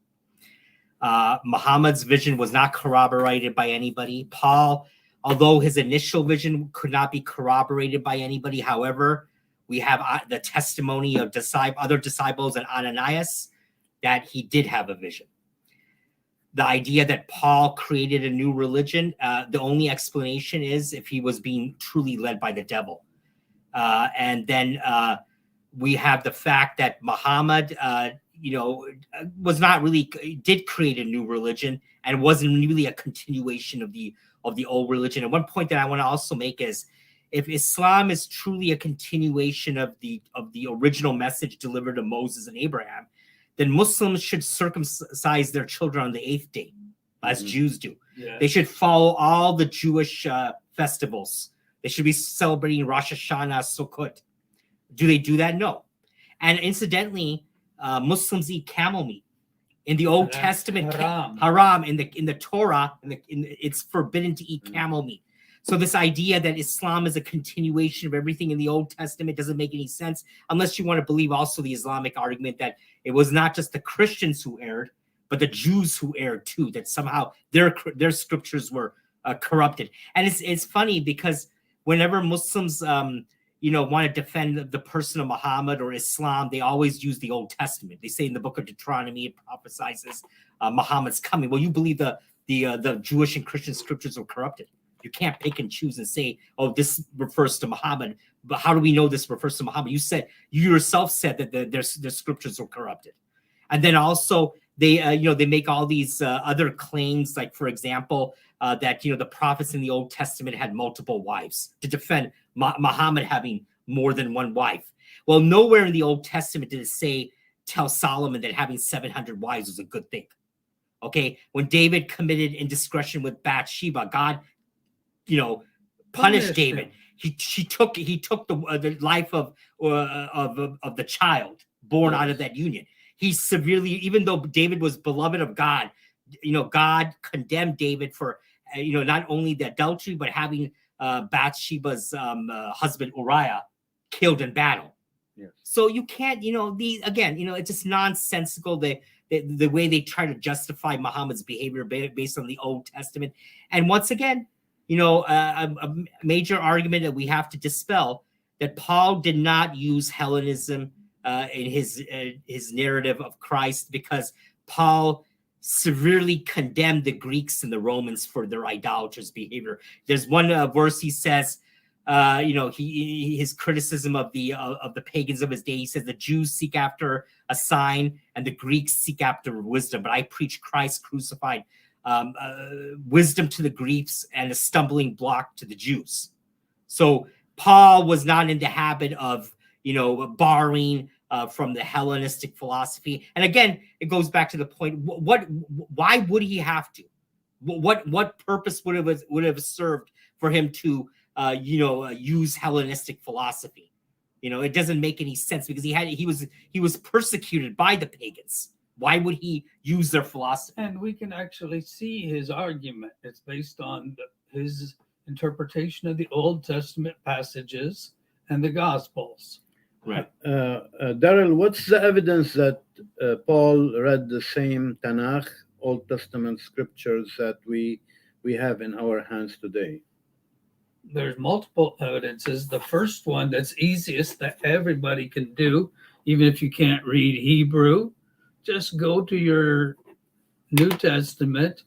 Muhammad's vision was not corroborated by anybody. Paul, although his initial vision could not be corroborated by anybody, however, we have the testimony of other disciples and Ananias that he did have a vision. The idea that Paul created a new religion, the only explanation is if he was being truly led by the devil. And then we have the fact that Muhammad, was not really, did create a new religion and wasn't really a continuation of the old religion. And one point that I want to also make is, if Islam is truly a continuation of the original message delivered to Moses and Abraham, then Muslims should circumcise their children on the 8th day, as Jews do. Yeah. They should follow all the Jewish festivals. They should be celebrating Rosh Hashanah, Sukkot. Do they do that? No. And incidentally, Muslims eat camel meat. In the Old Testament, haram. In the Torah, it's forbidden to eat camel meat. So this idea that Islam is a continuation of everything in the Old Testament doesn't make any sense, unless you want to believe also the Islamic argument that it was not just the Christians who erred, but the Jews who erred too, that somehow their scriptures were corrupted. And it's funny because whenever Muslims want to defend the person of Muhammad or Islam, they always use the Old Testament. They say in the book of Deuteronomy, it prophesizes Muhammad's coming. Well, you believe the Jewish and Christian scriptures were corrupted. You can't pick and choose and say, oh, this refers to Muhammad. But how do we know this refers to Muhammad? You yourself said that their scriptures were corrupted. And then also they make all these other claims, like, for example, that, the prophets in the Old Testament had multiple wives to defend Muhammad having more than one wife. Well, nowhere in the Old Testament did it tell Solomon that having 700 wives was a good thing. Okay. When David committed indiscretion with Bathsheba, God, punished David. He took the life of the child born out of that union. He severely, even though David was beloved of God, God condemned David for not only the adultery but having Bathsheba's husband Uriah killed in battle. Yes. So you can't, it's just nonsensical the way they try to justify Muhammad's behavior based on the Old Testament. And once again, a major argument that we have to dispel, that Paul did not use Hellenism in his narrative of Christ, because Paul severely condemned the Greeks and the Romans for their idolatrous behavior. There's one verse he says, his criticism of the pagans of his day. He says the Jews seek after a sign and the Greeks seek after wisdom, but I preach Christ crucified. Wisdom to the Greeks and a stumbling block to the Jews. So Paul was not in the habit of, borrowing from the Hellenistic philosophy. And again, it goes back to the point: why would he have to? What purpose would have served for him to, use Hellenistic philosophy? It doesn't make any sense, because he was persecuted by the pagans. Why would he use their philosophy? And we can actually see his argument. It's based on his interpretation of the Old Testament passages and the Gospels. Right. Darrel, what's the evidence that Paul read the same Tanakh, Old Testament scriptures that we have in our hands today? There's multiple evidences. The first one that's easiest that everybody can do, even if you can't read Hebrew, just go to your New Testament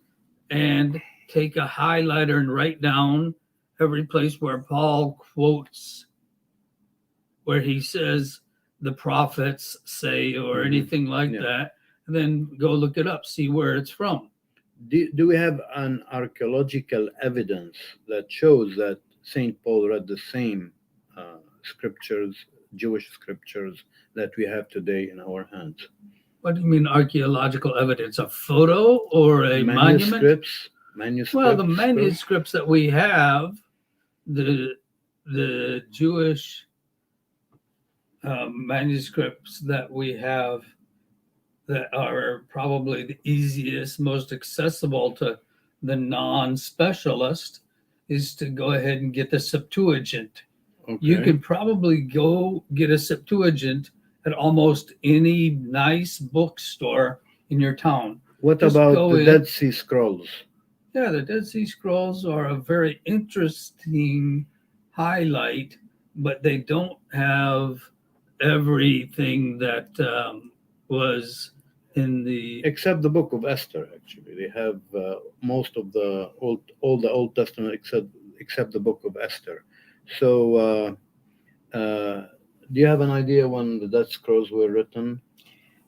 and take a highlighter and write down every place where Paul quotes, where he says the prophets say or anything like that, and then go look it up, see where it's from. do we have an archaeological evidence that shows that Saint Paul read the same scriptures, Jewish scriptures, that we have today in our hands? What do you mean archaeological evidence? A photo or a monument? Manuscripts. Well, the manuscripts that we have, the Jewish manuscripts that we have that are probably the easiest, most accessible to the non-specialist is to go ahead and get the Septuagint. Okay. You could probably go get a Septuagint at almost any nice bookstore in your town. What about the Dead Sea Scrolls? Yeah, the Dead Sea Scrolls are a very interesting highlight, but they don't have everything that was in the... Except the book of Esther, actually. They have most of the Old Testament except the book of Esther. So do you have an idea when the Dead Scrolls were written?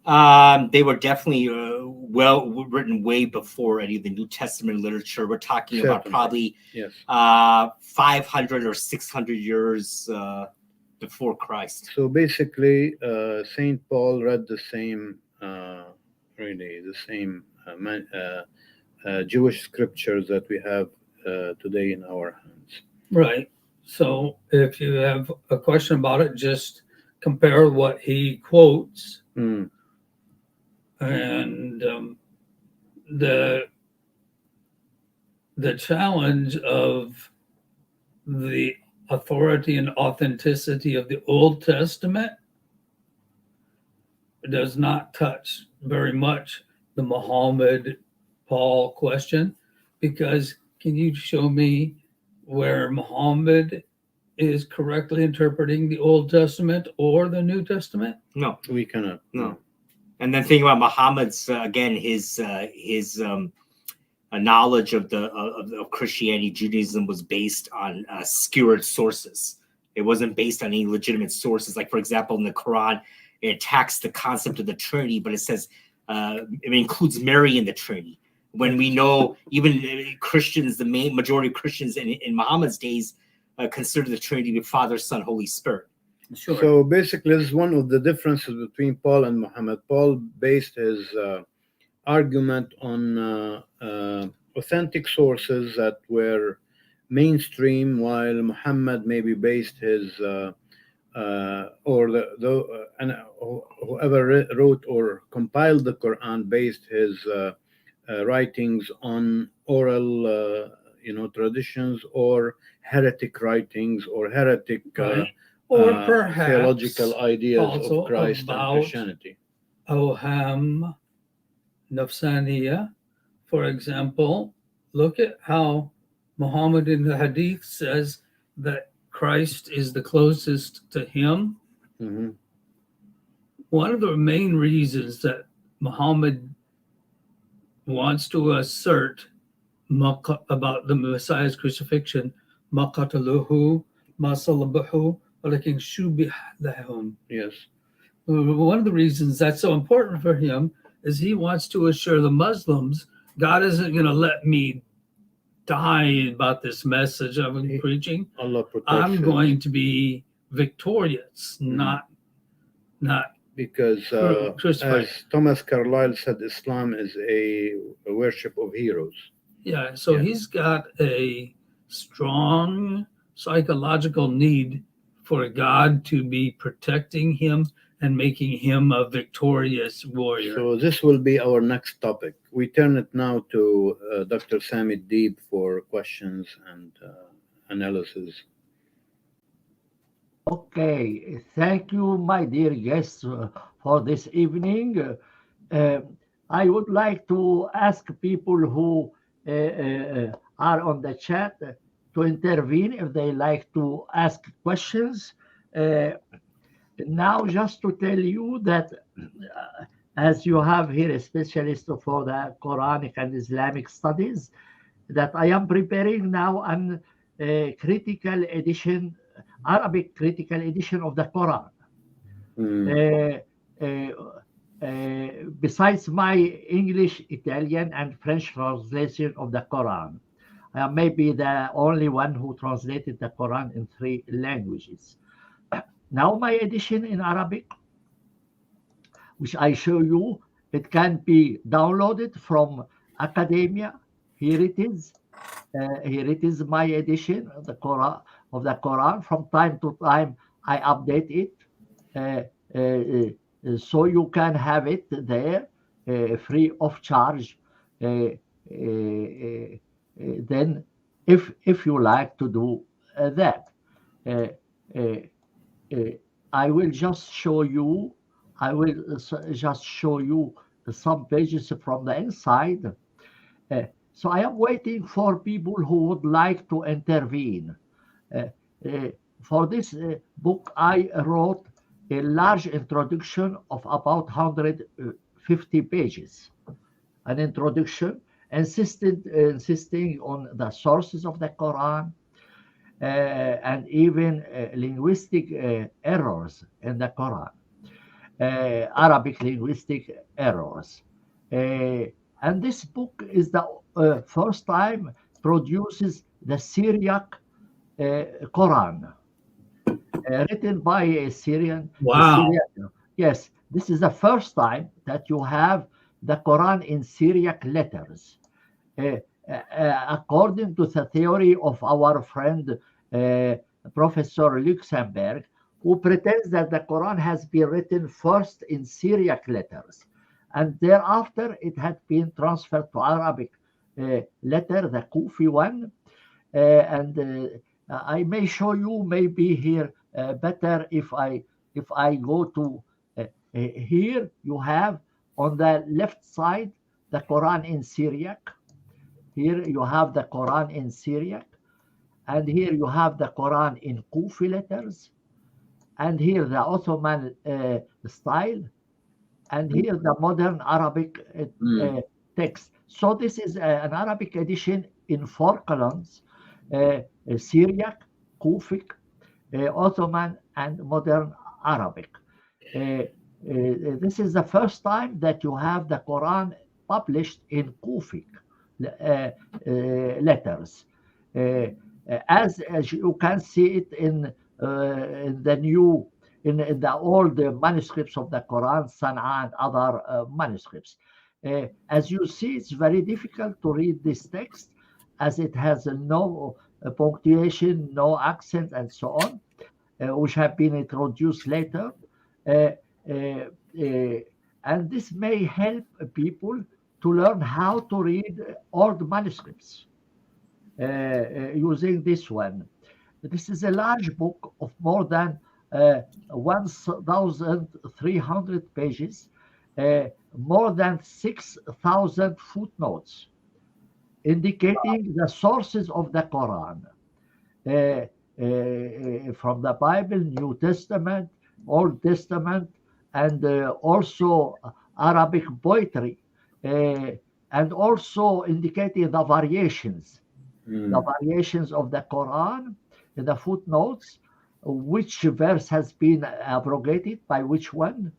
They were definitely written way before any of the New Testament literature. We're talking about probably 500 or 600 years before Christ. So basically, Saint Paul read the same, Jewish scriptures that we have today in our hands. Right. So if you have a question about it, just compare what he quotes. And the challenge of the authority and authenticity of the Old Testament does not touch very much the Muhammad Paul question, because can you show me where Muhammad is correctly interpreting the Old Testament or the New Testament? No, we cannot. No. And then thinking about Muhammad's again, his knowledge of Christianity, Judaism was based on skewered sources. It wasn't based on any legitimate sources. Like, for example, in the Quran, it attacks the concept of the Trinity, but it says it includes Mary in the Trinity. When we know even Christians, the majority of Christians in Muhammad's days consider the Trinity to be Father, Son, Holy Spirit. Sure. So basically, this is one of the differences between Paul and Muhammad. Paul based his argument on authentic sources that were mainstream, while Muhammad maybe based his whoever wrote or compiled the Quran based his writings on oral, traditions or heretic writings or heretic. Right. Or perhaps theological ideas of Christ and Christianity. Oham Nafsaniya, for example, look at how Muhammad in the Hadith says that Christ is the closest to him. Mm-hmm. One of the main reasons that Muhammad wants to assert about the Messiah's crucifixion, maqataluhu, masalabahu, yes. One of the reasons that's so important for him is he wants to assure the Muslims, God isn't going to let me die about this message I'm preaching. I'm going to be victorious, not because as Thomas Carlyle said, Islam is a worship of heroes. Yeah, so he's got a strong psychological need for God to be protecting him and making him a victorious warrior. So this will be our next topic. We turn it now to Dr. Sami Deeb for questions and analysis. Okay, thank you, my dear guests, for this evening. I would like to ask people who are on the chat to intervene if they like to ask questions. Now, just to tell you that as you have here a specialist for the Quranic and Islamic studies, that I am preparing now an critical edition, Arabic critical edition of the Quran. besides my English, Italian, and French translation of the Quran, I am maybe the only one who translated the Quran in 3 languages. Now my edition in Arabic, which I show you, it can be downloaded from academia. Here it is. Here it is, my edition of the Quran. From time to time, I update it, so you can have it there, free of charge. Then, if you like to do that, uh, uh, uh, I will just show you. I will just show you some pages from the inside. Uh, so I am waiting for people who would like to intervene. Uh, for this book, I wrote a large introduction of about 150 pages. An introduction insisting on the sources of the Quran, and even linguistic errors in the Quran, Arabic linguistic errors. And this book is the first time produces the Syriac Quran, written by a Syrian. Wow. Yes, this is the first time that you have the Quran in Syriac letters. According to the theory of our friend Professor Luxemburg, who pretends that the Quran has been written first in Syriac letters, and thereafter it had been transferred to Arabic letter, the Kufi one. And I may show you maybe here better if I go to here. You have on the left side the Quran in Syriac. Here you have the Quran in Syriac, and here you have the Quran in Kufi letters, and here the Ottoman style, and here the modern Arabic text. So this is an Arabic edition in 4 columns: Syriac, Kufic, Ottoman, and modern Arabic. This is the first time that you have the Quran published in Kufic letters, as you can see it in the old manuscripts of the Quran, Sana'a, and other manuscripts. As you see, it's very difficult to read this text, as it has no punctuation, no accent, and so on, which have been introduced later. And this may help people to learn how to read old manuscripts using this one. This is a large book of more than 1,300 pages, more than 6,000 footnotes, indicating the sources of the Quran, from the Bible, New Testament, Old Testament, and also Arabic poetry, and also indicating the variations of the Quran, the footnotes, which verse has been abrogated by which one,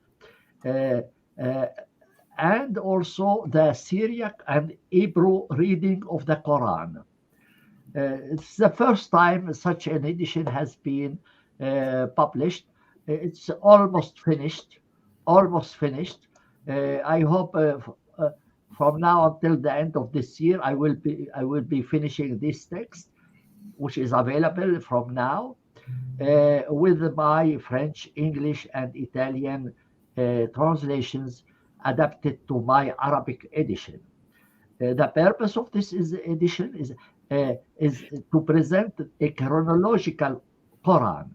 and also the Syriac and Hebrew reading of the Quran. It's the first time such an edition has been published. It's almost finished. I hope from now until the end of this year, I will be finishing this text, which is available from now, with my French, English, and Italian translations adapted to my Arabic edition. The purpose of this edition is to present a chronological Quran.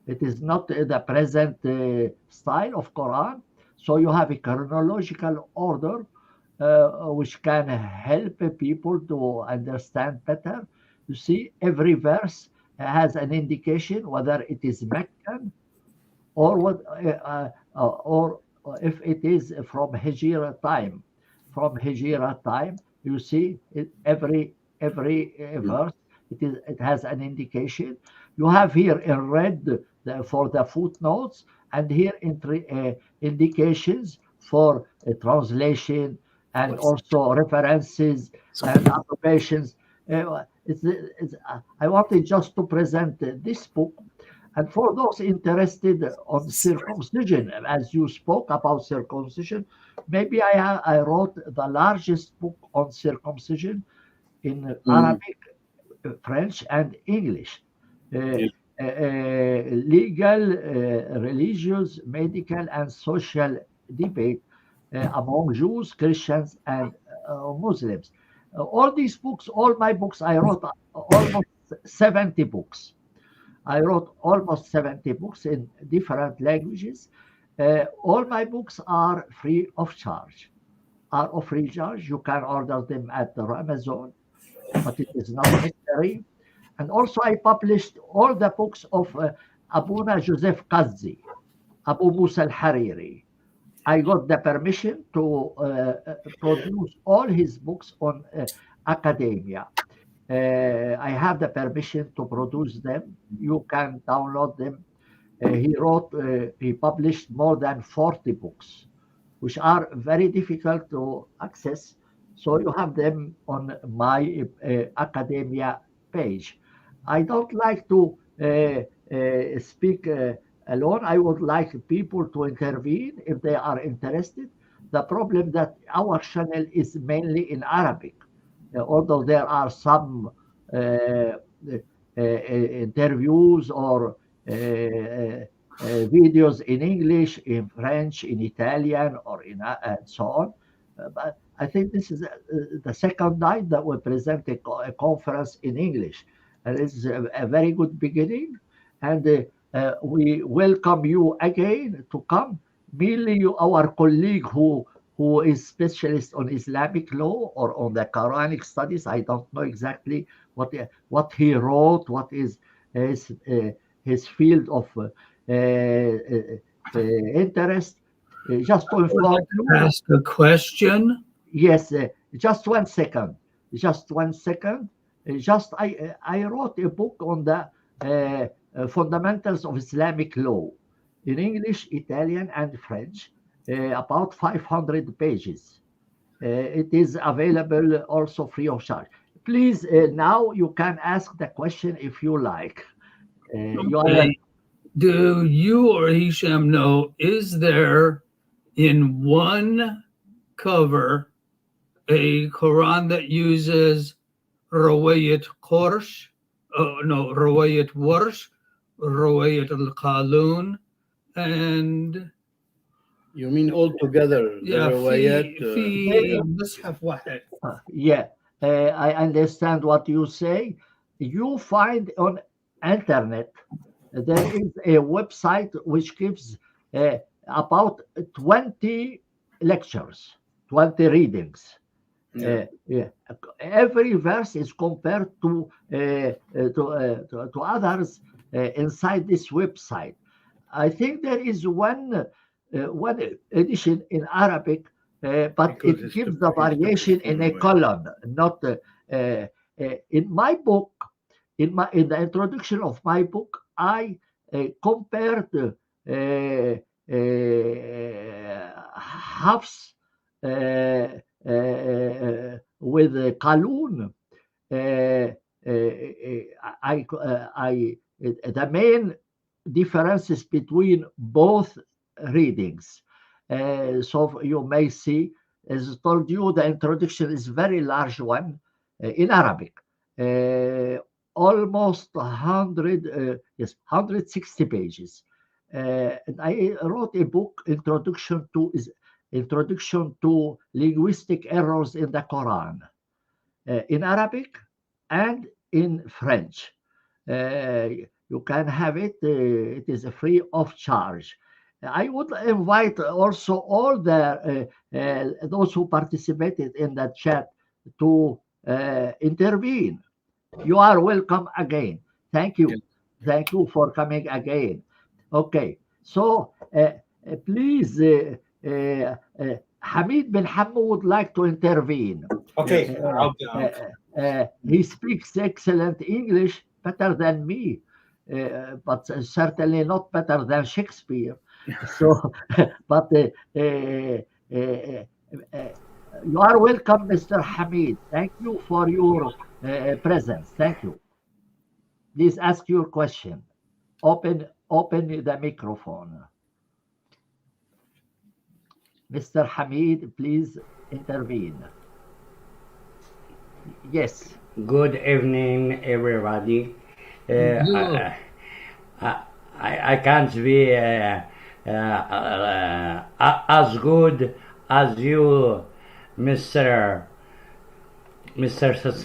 It is not the present style of Quran, so you have a chronological order, which can help people to understand better. You see, every verse has an indication whether it is Meccan or or if it is from Hijra time. From Hijra time, you see every verse it has an indication. You have here in red for the footnotes, and here indications for translation and also references and annotations. I wanted just to present this book. And for those interested on circumcision, as you spoke about circumcision, maybe I wrote the largest book on circumcision in Arabic, French, and English. Legal, religious, medical, and social debate among Jews, Christians, and Muslims. All these books, all my books, I wrote almost 70 books. I wrote almost 70 books in different languages. All my books are free of charge. You can order them at Amazon, but it is not necessary. And also I published all the books of Abuna Joseph Kazi, Abu Musa al-Hariri. I got the permission to produce all his books on academia. I have the permission to produce them. You can download them. He published more than 40 books, which are very difficult to access. So you have them on my academia page. I don't like to speak alone. I would like people to intervene if they are interested. The problem that our channel is mainly in Arabic. Although there are some interviews or videos in English, in French, in Italian, or in and so on. But I think this is the second night that we present a conference in English. And it's a very good beginning. And we welcome you again to come. Mainly our colleague who is specialist on Islamic law or on the Quranic studies. I don't know exactly what he wrote, what is his field of interest. Just to inform you. Ask a question. Yes, just 1 second. Just 1 second. I wrote a book on the fundamentals of Islamic law in English, Italian, and French. About 500 pages. It is available also free of charge. Please, now you can ask the question if you like. Do you or Hisham know, is there in one cover a Quran that uses Rawayat Qursh? Rawayat Warsh, Rawayat al-Qalun, and you mean all together? Yeah, I understand what you say. You find on internet there is a website which gives about 20 lectures, 20 readings. Every verse is compared to others inside this website. I think there is one edition in Arabic, but it gives the variation in a column. Not in my book. In the introduction of my book, I compared Hafs with Qalun. The main differences between both readings. So you may see, as I told you, the introduction is very large one in Arabic. Almost 160 pages. And I wrote a book, Introduction to Linguistic Errors in the Quran, in Arabic and in French. You can have it. It is free of charge. I would invite also all those who participated in that chat to intervene. You are welcome again. Thank you. Thank you for coming again. Okay. So please, Hamid bin Hammo would like to intervene. Okay. He speaks excellent English, better than me, but certainly not better than Shakespeare. So, but You are welcome, Mr. Hamid. Thank you for your presence. Thank you. Please ask your question. Open the microphone. Mr. Hamid, please intervene. Yes. Good evening, everybody. I can't be as good as you, Mr.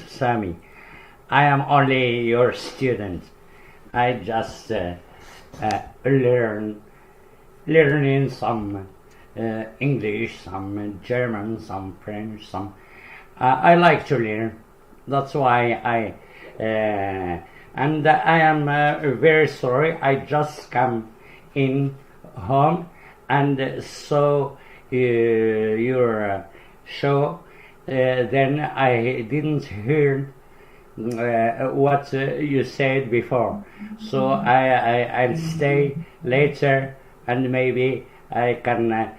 Sami. I am only your student. I just learning some English, some German, some French, some. I like to learn. That's why and I am very sorry. I just come in home and saw your show. Then I didn't hear what you said before. So I'll stay later and maybe I can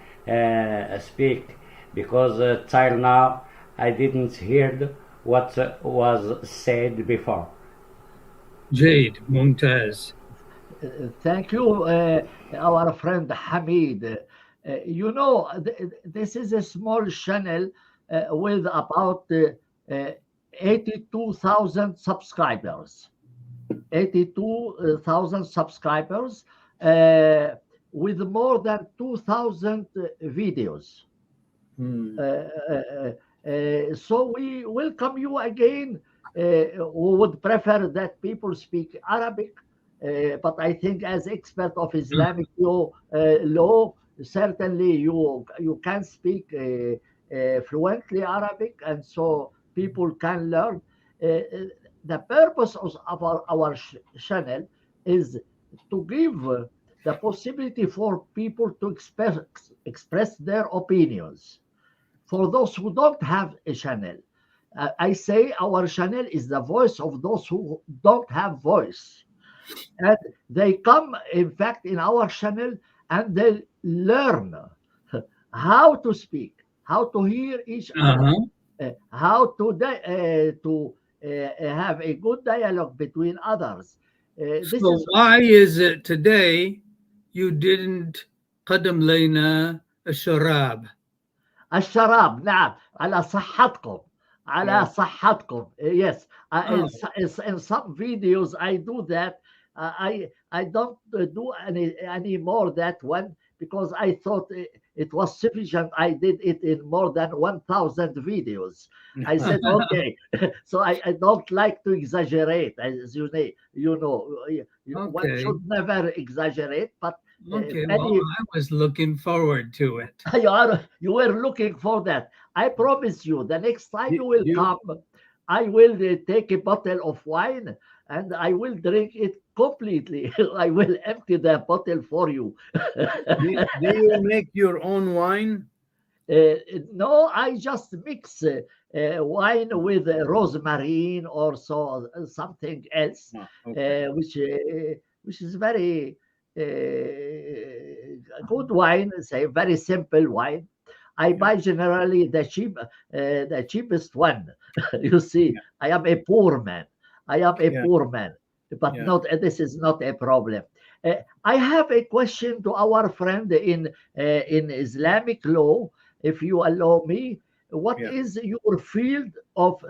speak because till now I didn't hear what was said before. Jade, Mumtaz. Thank you, our friend Hamid. You know, this is a small channel with about 82,000 subscribers. 82,000 subscribers with more than 2,000 videos. So we welcome you again. We would prefer that people speak Arabic, but I think as expert of Islamic law, certainly you can speak fluently Arabic, and so people can learn. The purpose of our channel is to give the possibility for people to express their opinions. For those who don't have a channel, I say our channel is the voice of those who don't have voice. And they come, in fact, in our channel and they learn how to speak, how to hear each other, how to have a good dialogue between others. Why is it today you didn't قدم لنا الشراب؟ الشراب نعم على صحتكم على صحتكم. Yes, in some videos I do that. I don't do any more that one because I thought it was sufficient. I did it in more than 1,000 videos. I said, okay, so I don't like to exaggerate, as you know, one should never exaggerate, but okay, well, I was looking forward to it. You were looking for that. I promise you, the next time you will come, I will take a bottle of wine and I will drink it completely. I will empty the bottle for you. Do you make your own wine? No, I just mix wine with rosemary or so something else, which is very good wine. Say very simple wine. I buy generally the cheapest one. You see, I am a poor man. Poor man, but not. This is not a problem. I have a question to our friend in Islamic law, if you allow me. What is your field of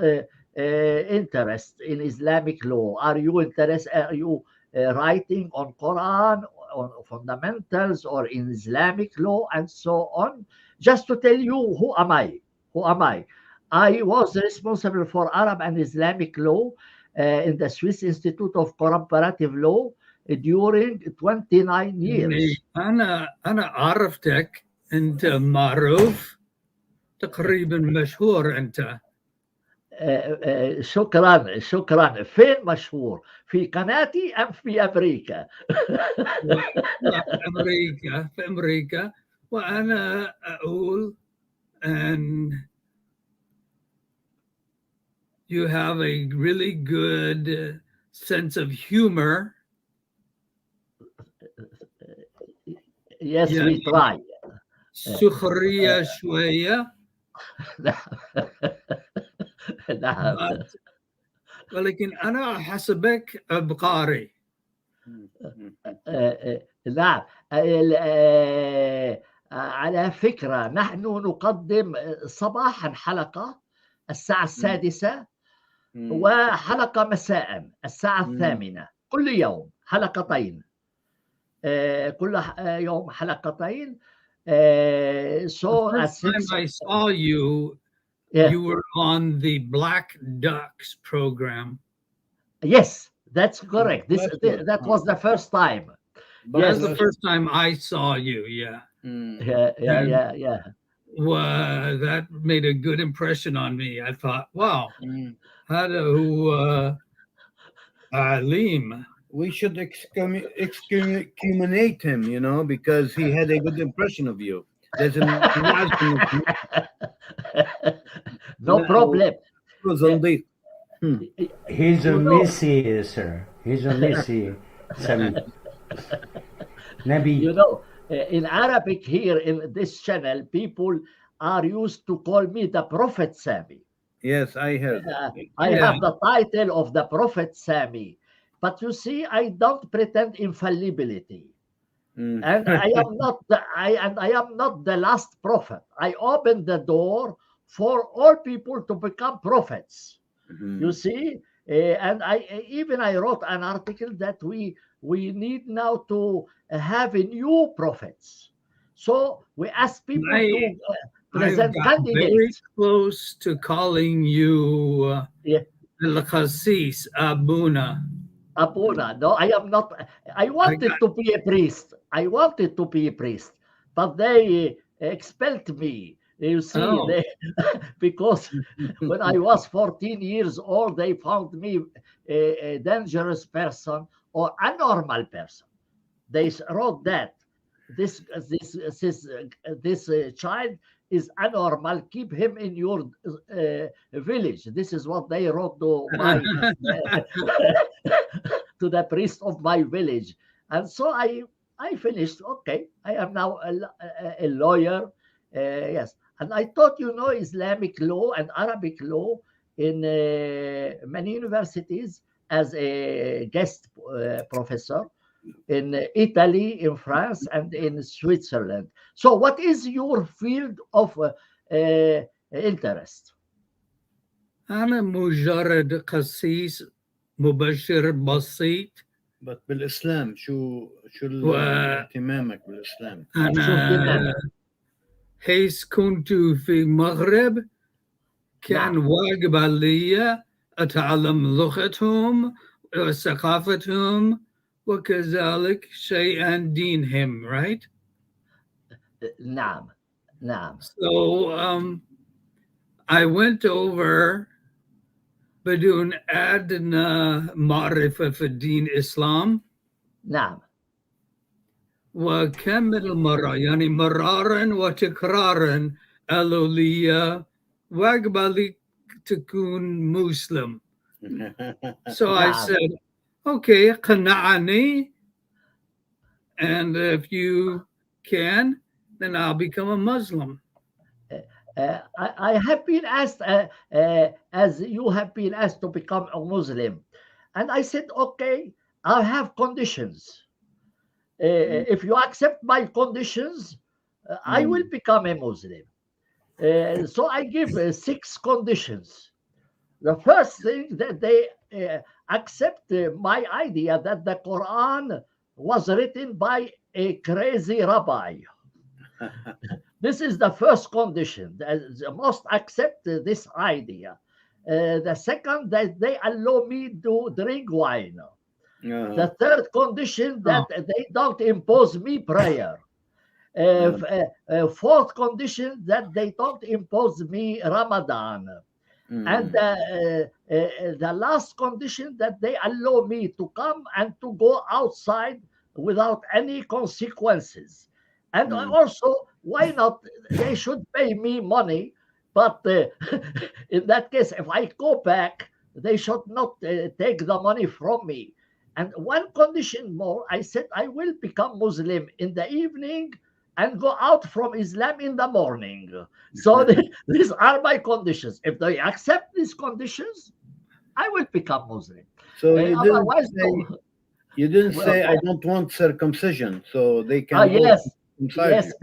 interest in Islamic law? Are you interested? Are you writing on Quran, on fundamentals, or in Islamic law, and so on? Just to tell you, who am I? Who am I? I was responsible for Arab and Islamic law in the Swiss Institute of Comparative Law during 29 years. أنا عرفتك أنت معروف تقريبا مشهور أنت. شكرا. فين مشهور؟ في قناتي أم في أمريكا؟ في أمريكا وأنا أقول and you have a really good sense of humor. Yes, we try. سخرية شوية نعم ولكن أنا أحسبك عبقري. نعم على فكرة نحن نقدم صباحا حلقة الساعة 6 وحلقة مساء الساعة 8 كل يوم حلقتين كل يوم حلقتين. So The first time I saw you, you were on the Black Ducks program. Yes, that's correct. That was the first time. Yes, that's the first time I saw you. Yeah. Yeah. Well, that made a good impression on me. I thought, wow, هذا Alim. We should excommunicate him, you know, because he had a good impression of you. There's no problem. He's a Messi, sir. He's a Messi. Nabi. You know, in Arabic here in this channel, people are used to call me the Prophet Sami. Yes, I heard. I have the title of the Prophet Sami. But you see, I don't pretend infallibility. And I am not the last prophet. I opened the door for all people to become prophets. You see, and I wrote an article that we need now to have a new prophets. So we ask people to present candidates. Very close to calling you Al-Qasis Abuna. Abuna. No, I am not. I wanted to be a priest. But they expelled me. You see, because when I was 14 years old, they found me a dangerous person or a normal person. They wrote that this child is abnormal. Keep him in your village. This is what they wrote to my to the priest of my village. And so I finished. Okay, I am now a lawyer. Yes, and I taught Islamic law and Arabic law in many universities as a guest professor in Italy, in France, and in Switzerland. So what is your field of interest? أنا مجرد قسيس مبشر بسيط. But بالإسلام شو اهتمامك بالإسلام؟ أنا حيث كنت في المغرب كان واجب علي أتعلم لغتهم وثقافتهم وكذلك شيئا دينهم, right? نعم. So I went over بدون أدنى معرفة في الدين الإسلام. نعم. وكمل المرة يعني مرارا وتكرارا قالوا لي واجب عليك تكون مسلم. So I said, okay, قنعني, and if you can, then I'll become a Muslim. I have been asked, as you have been asked to become a Muslim. And I said, okay, I have conditions. If you accept my conditions, I will become a Muslim. So I give 6 conditions. The first thing that they accept my idea that the Quran was written by a crazy rabbi. This is the first condition. They must accept this idea. The second, that they allow me to drink wine. The third condition, that they don't impose me prayer. Fourth condition, that they don't impose me Ramadan. And the last condition, that they allow me to come and to go outside without any consequences. And also, why not? They should pay me money, but in that case, if I go back, they should not take the money from me. And one condition more, I said I will become Muslim in the evening and go out from Islam in the morning. So these are my conditions. If they accept these conditions, I will become Muslim. So Otherwise, you didn't well, say I don't want circumcision, so they can go yes, inside you.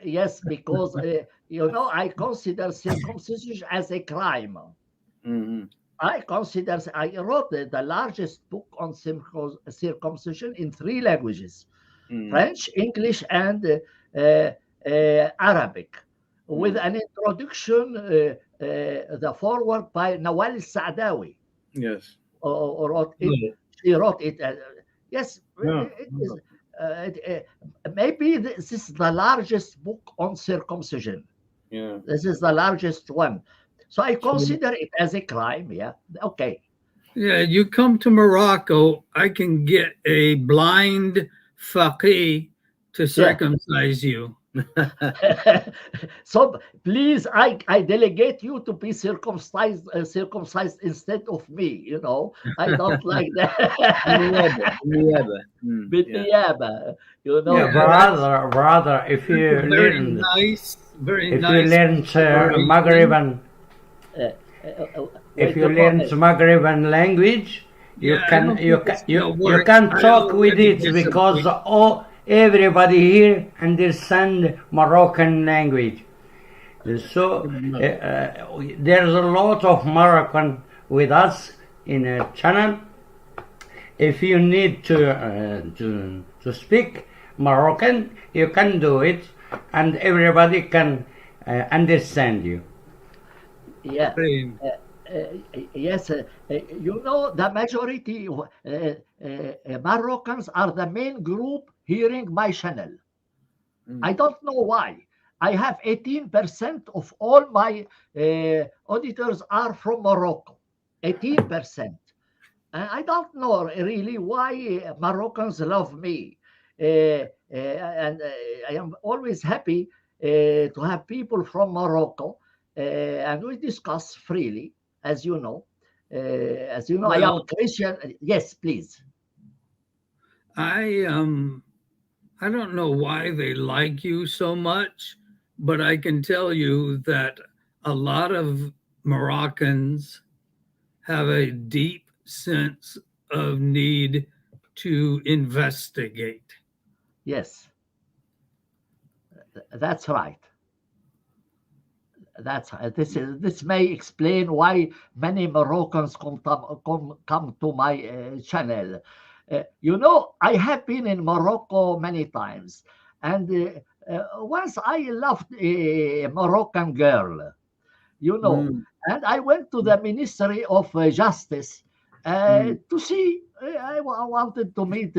yes, because you know, I consider circumcision as a crime. Mm-hmm. I wrote the largest book on circumcision in 3 languages: French, English, and Arabic, with an introduction, the forward by Nawal Saadawi. Yes. She wrote it. Yes, it is. Maybe this is the largest book on circumcision. Yeah. This is the largest one. So I consider it as a crime. Yeah. Okay. Yeah, you come to Morocco, I can get a blind faqih to circumcise you. So please, I delegate you to be circumcised instead of me. You know, I don't like that. You know, brother, if you very learn nice, very if nice. you learn Maghriban, if you learn Maghriban language, you can talk with it, because everybody here understand Moroccan language. So there's a lot of Moroccan with us in a channel. If you need to speak Moroccan, you can do it, and everybody can understand you. Yeah. Yes, you know, the majority Moroccans are the main group hearing my channel. I don't know why. I have 18% of all my auditors are from Morocco. 18%. I don't know really why Moroccans love me. And I am always happy to have people from Morocco, and we discuss freely, as you know. I am Christian. Yes, please. I don't know why they like you so much, but I can tell you that a lot of Moroccans have a deep sense of need to investigate. Yes, that's right. This may explain why many Moroccans come to my channel. You know, I have been in Morocco many times, and once I loved a Moroccan girl, you know, and I went to the Ministry of Justice to see. I wanted to meet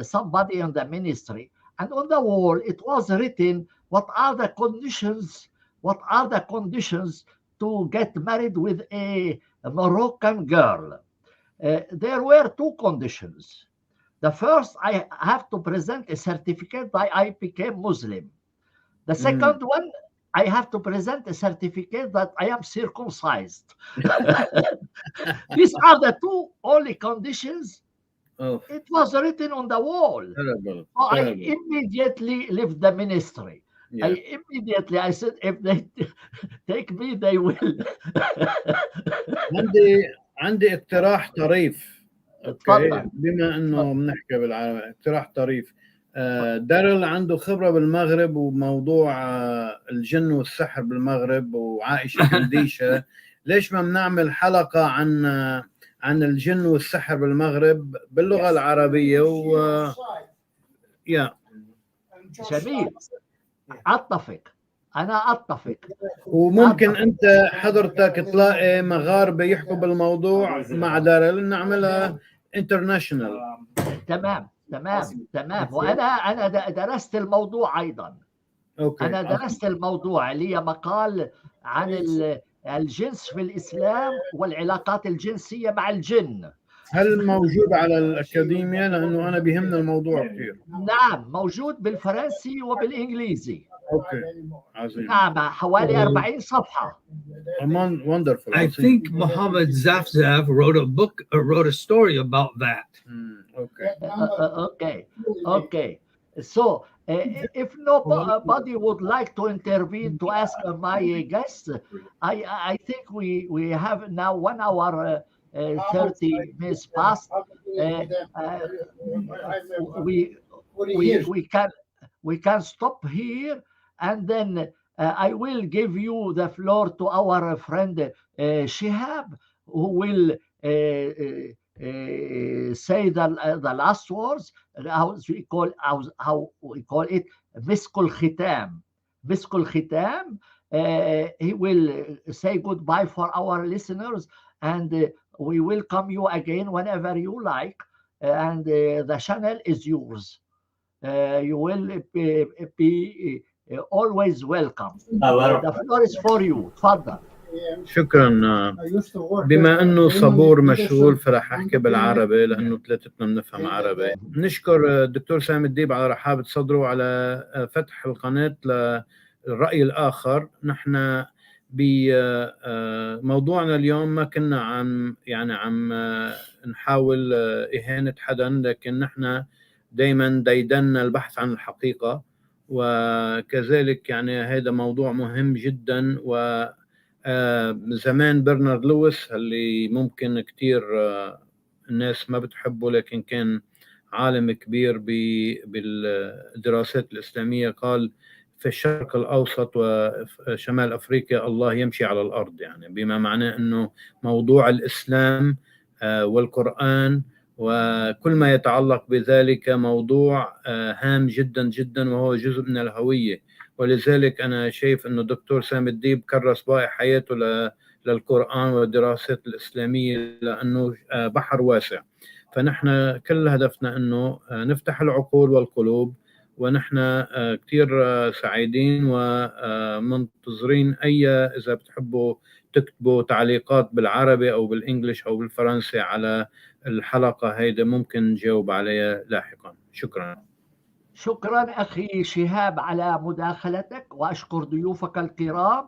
somebody in the ministry, and on the wall it was written, what are the conditions? What are the conditions to get married with a Moroccan girl? There were 2 conditions. The first, I have to present a certificate that I became Muslim. The second one, I have to present a certificate that I am circumcised. These are the 2 only conditions. It was written on the wall. Terrible. So I immediately left the ministry. Yeah. I said, if they take me, they will. عندي اقتراح طريف. اوكي، بما انه بنحكي بالعربي، اقتراح طريف. دارل عنده خبرة بالمغرب وموضوع الجن والسحر بالمغرب، وعائشة كنديشة. ليش ما بنعمل حلقة عن الجن والسحر بالمغرب باللغة العربية؟ جميل. أنا أتفق. وممكن أنت حضرتك تلاقي مغاربة يحكوا بالموضوع مع دارل، نعملها انترناشونال. تمام. وأنا درست الموضوع أيضا. أنا درست الموضوع، لي مقال عن الجنس في الإسلام والعلاقات الجنسية مع الجن. هل موجود على الأكاديمية؟ لأنه أنا بيهمنا الموضوع كثير. نعم، موجود بالفرنسي وبالإنجليزي. أوكي، عظيم. نعم، حوالي 40 صفحة. Wonderful. I think Muhammad Zafzaf wrote a story about that. Okay. So, if nobody would like to intervene to ask my guests, I think we have now 1 hour 30 minutes past. We can stop here, and then I will give you the floor to our friend Shehab, who will say the last words. How we call it, مسك الختام. مسك الختام. He will say goodbye for our listeners, and we welcome you again whenever you like, and the channel is yours. You will be always welcome. The floor is for you. تفضل. شكرا. بما انه صبور مشغول فرح احكي بالعربي لانه ثلاثتنا بنفهم عربي. نشكر الدكتور سامي الديب على رحابة صدره على فتح القناة للرأي الآخر. نحن بموضوعنا اليوم ما كنا عم نحاول إهانة حدا، لكن نحن دايما ديدنا البحث عن الحقيقة، وكذلك هذا موضوع مهم جدا. و زمان برنارد لويس اللي ممكن كتير الناس ما بتحبه، لكن كان عالم كبير بالدراسات الإسلامية، قال في الشرق الأوسط وشمال أفريقيا الله يمشي على الأرض، بما معناه أنه موضوع الإسلام والقرآن وكل ما يتعلق بذلك موضوع هام جدا جدا، وهو جزء من الهوية. ولذلك أنا شايف أنه الدكتور سامي الديب كرس باقي حياته للقرآن والدراسات الإسلامية، لأنه بحر واسع. فنحن كل هدفنا أنه نفتح العقول والقلوب، ونحن كتير سعيدين ومنتظرين إذا بتحبوا تكتبوا تعليقات بالعربي أو بالإنجليش أو بالفرنسي على الحلقة هيدا، ممكن نجاوب عليها لاحقا. شكرا. شكرا أخي شهاب على مداخلتك، وأشكر ضيوفك الكرام.